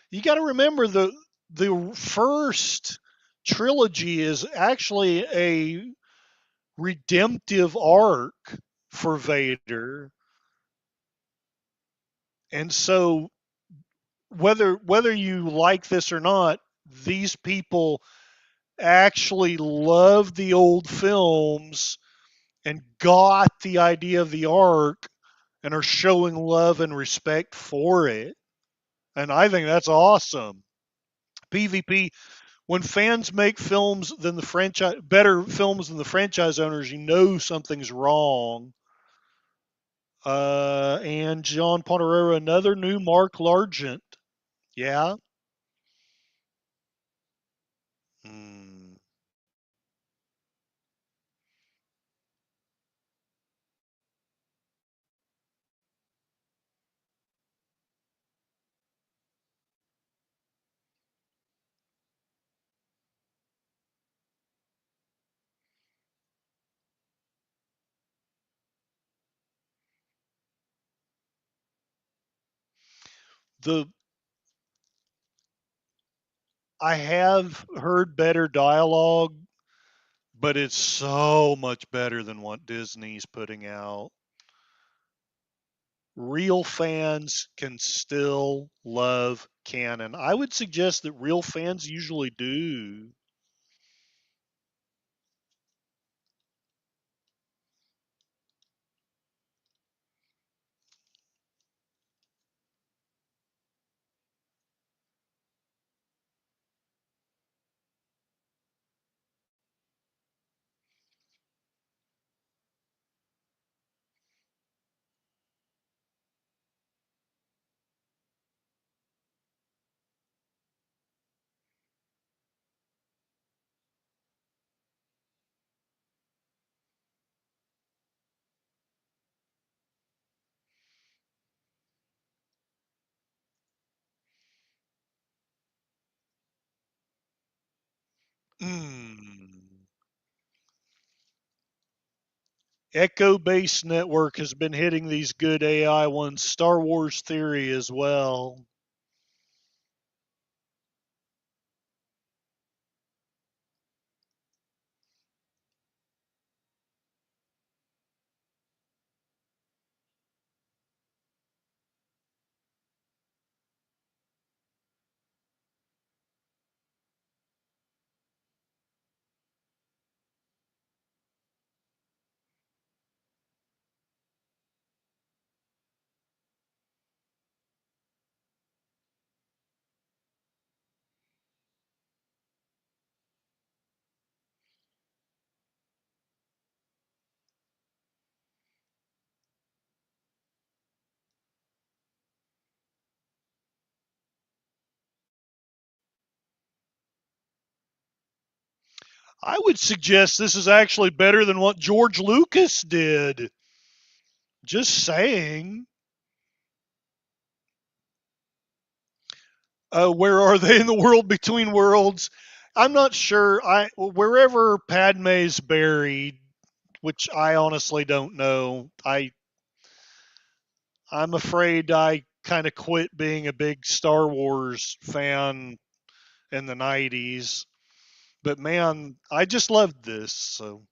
you got to remember the first trilogy is actually a redemptive arc for Vader. And so whether you like this or not, these people actually love the old films and got the idea of the arc and are showing love and respect for it. And I think that's awesome. PvP, when fans make films than the franchise better films than the franchise owners, you know something's wrong. And John Ponterero, another new Mark Largent. Yeah. Hmm. The I have heard better dialogue, but it's so much better than what Disney's putting out. Real fans can still love canon. I would suggest that real fans usually do. Mm. Echo Base Network has been hitting these good AI ones. Star Wars Theory as well. I would suggest this is actually better than what George Lucas did. Just saying. Where are they in the world between worlds? I'm not sure. I wherever Padme's buried, which I honestly don't know. I'm afraid I kind of quit being a big Star Wars fan in the 90s. But man, I just loved this. So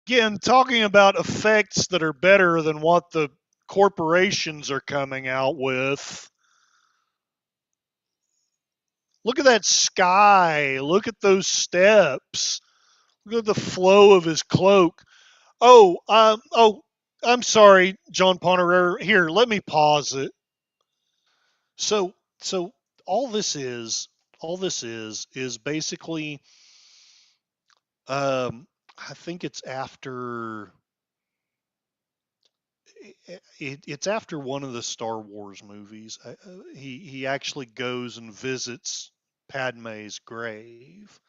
again, talking about effects that are better than what the corporations are coming out with. Look at that sky. Look at those steps. Look at the flow of his cloak. Oh, I'm sorry, John Ponterer. Here, let me pause it. So all this is basically, I think it's after it's after one of the Star Wars movies. He actually goes and visits Padme's grave,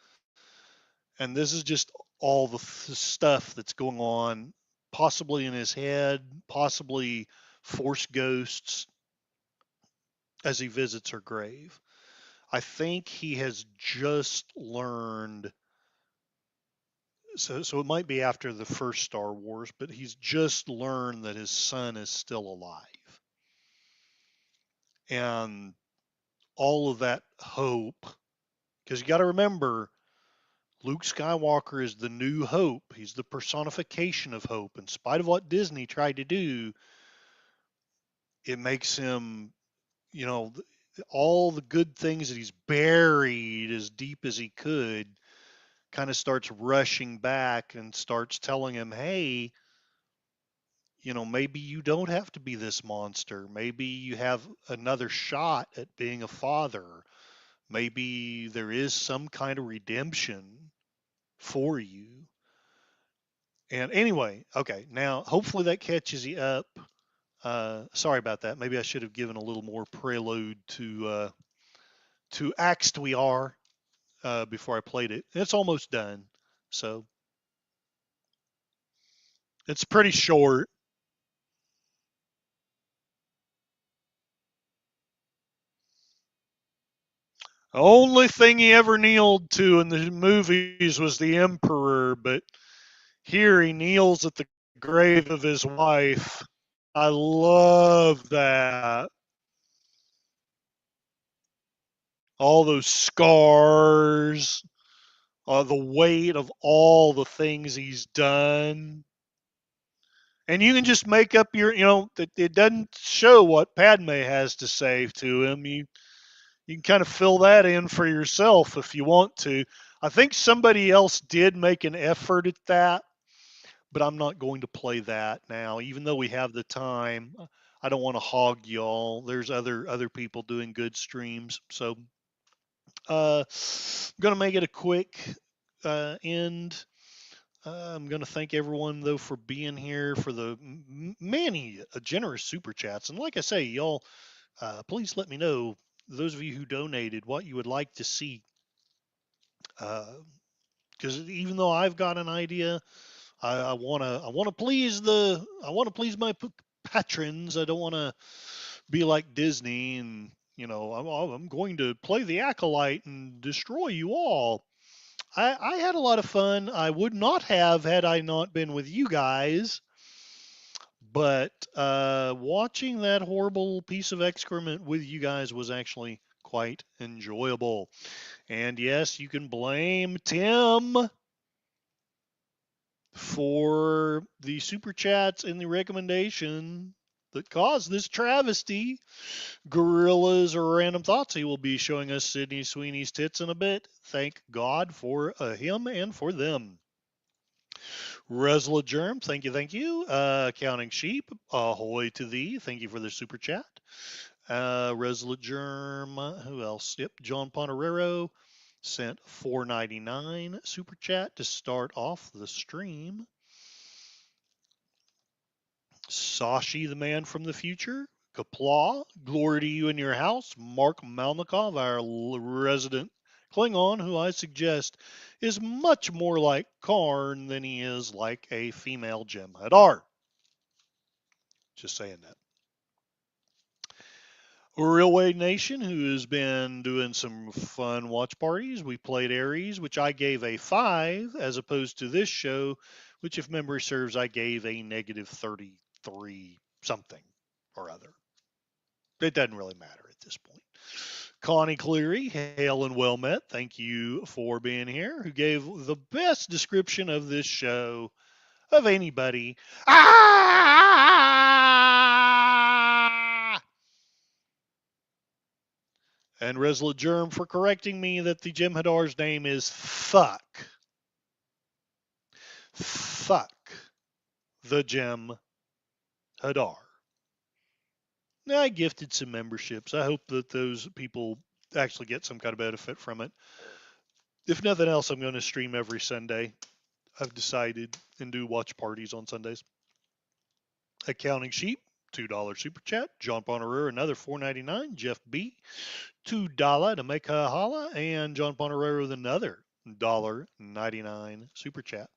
and this is just all the stuff that's going on, possibly in his head, possibly force ghosts as he visits her grave. I think he has just learned. So it might be after the first Star Wars, but he's just learned that his son is still alive. And all of that hope, because you got to remember, Luke Skywalker is the new hope. He's the personification of hope. In spite of what Disney tried to do, it makes him, you know, all the good things that he's buried as deep as he could kind of starts rushing back and starts telling him, hey, maybe you don't have to be this monster. Maybe you have another shot at being a father. Maybe there is some kind of redemption for you. And anyway, okay, now hopefully that catches you up. Sorry about that. Maybe I should have given a little more prelude to Axed We Are before I played it. It's almost done, so it's pretty short. The only thing he ever kneeled to in the movies was the Emperor, but here he kneels at the grave of his wife. I love that. All those scars, the weight of all the things he's done. And you can just make up it doesn't show what Padme has to say to him. You can kind of fill that in for yourself if you want to. I think somebody else did make an effort at that, but I'm not going to play that now. Even though we have the time, I don't want to hog y'all. There's other people doing good streams, so I'm gonna make it a quick end. I'm going to thank everyone, though, for being here, for the many generous super chats. And like I say, y'all, please let me know, those of you who donated, what you would like to see. Because even though I've got an idea, I want to please my patrons. I don't want to be like Disney and I'm going to play the acolyte and destroy you all. I had a lot of fun. I would not have had I not been with you guys. But watching that horrible piece of excrement with you guys was actually quite enjoyable. And yes, you can blame Tim for the super chats and the recommendation that caused this travesty. Gorillas or Random Thoughts, he will be showing us Sydney Sweeney's tits in a bit. Thank God for him and for them. Resla Germ, thank you, thank you. Counting Sheep, ahoy to thee, thank you for the super chat. Resla Germ, who else? Yep, John Ponterero sent $4.99 super chat to start off the stream. Sashi, the man from the future. Kaplaw, glory to you in your house. Mark Malnikov, our resident Klingon, who I suggest is much more like Karn than he is like a female Jem'Hadar. Just saying that. Railway Nation, who has been doing some fun watch parties. We played Ares, which I gave a 5, as opposed to this show, which, if memory serves, I gave a negative 33 something or other. It doesn't really matter at this point. Connie Cleary, hail and well met. Thank you for being here. Who gave the best description of this show of anybody. Ah! And Resla Germ for correcting me that the Jem'Hadar's name is Fuck. Fuck the Jem'Hadar. Now, I gifted some memberships. I hope that those people actually get some kind of benefit from it. If nothing else, I'm going to stream every Sunday. I've decided, and do watch parties on Sundays. Accounting Sheep, $2 super chat. John Ponerero, another $4.99. Jeff B, $2 to make her holla. And John Ponerero with another $1.99 super chat.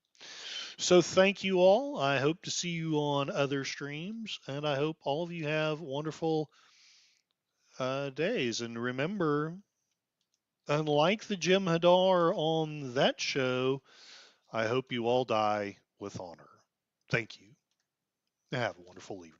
So thank you all. I hope to see you on other streams, and I hope all of you have wonderful days. And remember, Unlike the Jem'Hadar on that show, I hope you all die with honor. Thank you. Have a wonderful evening.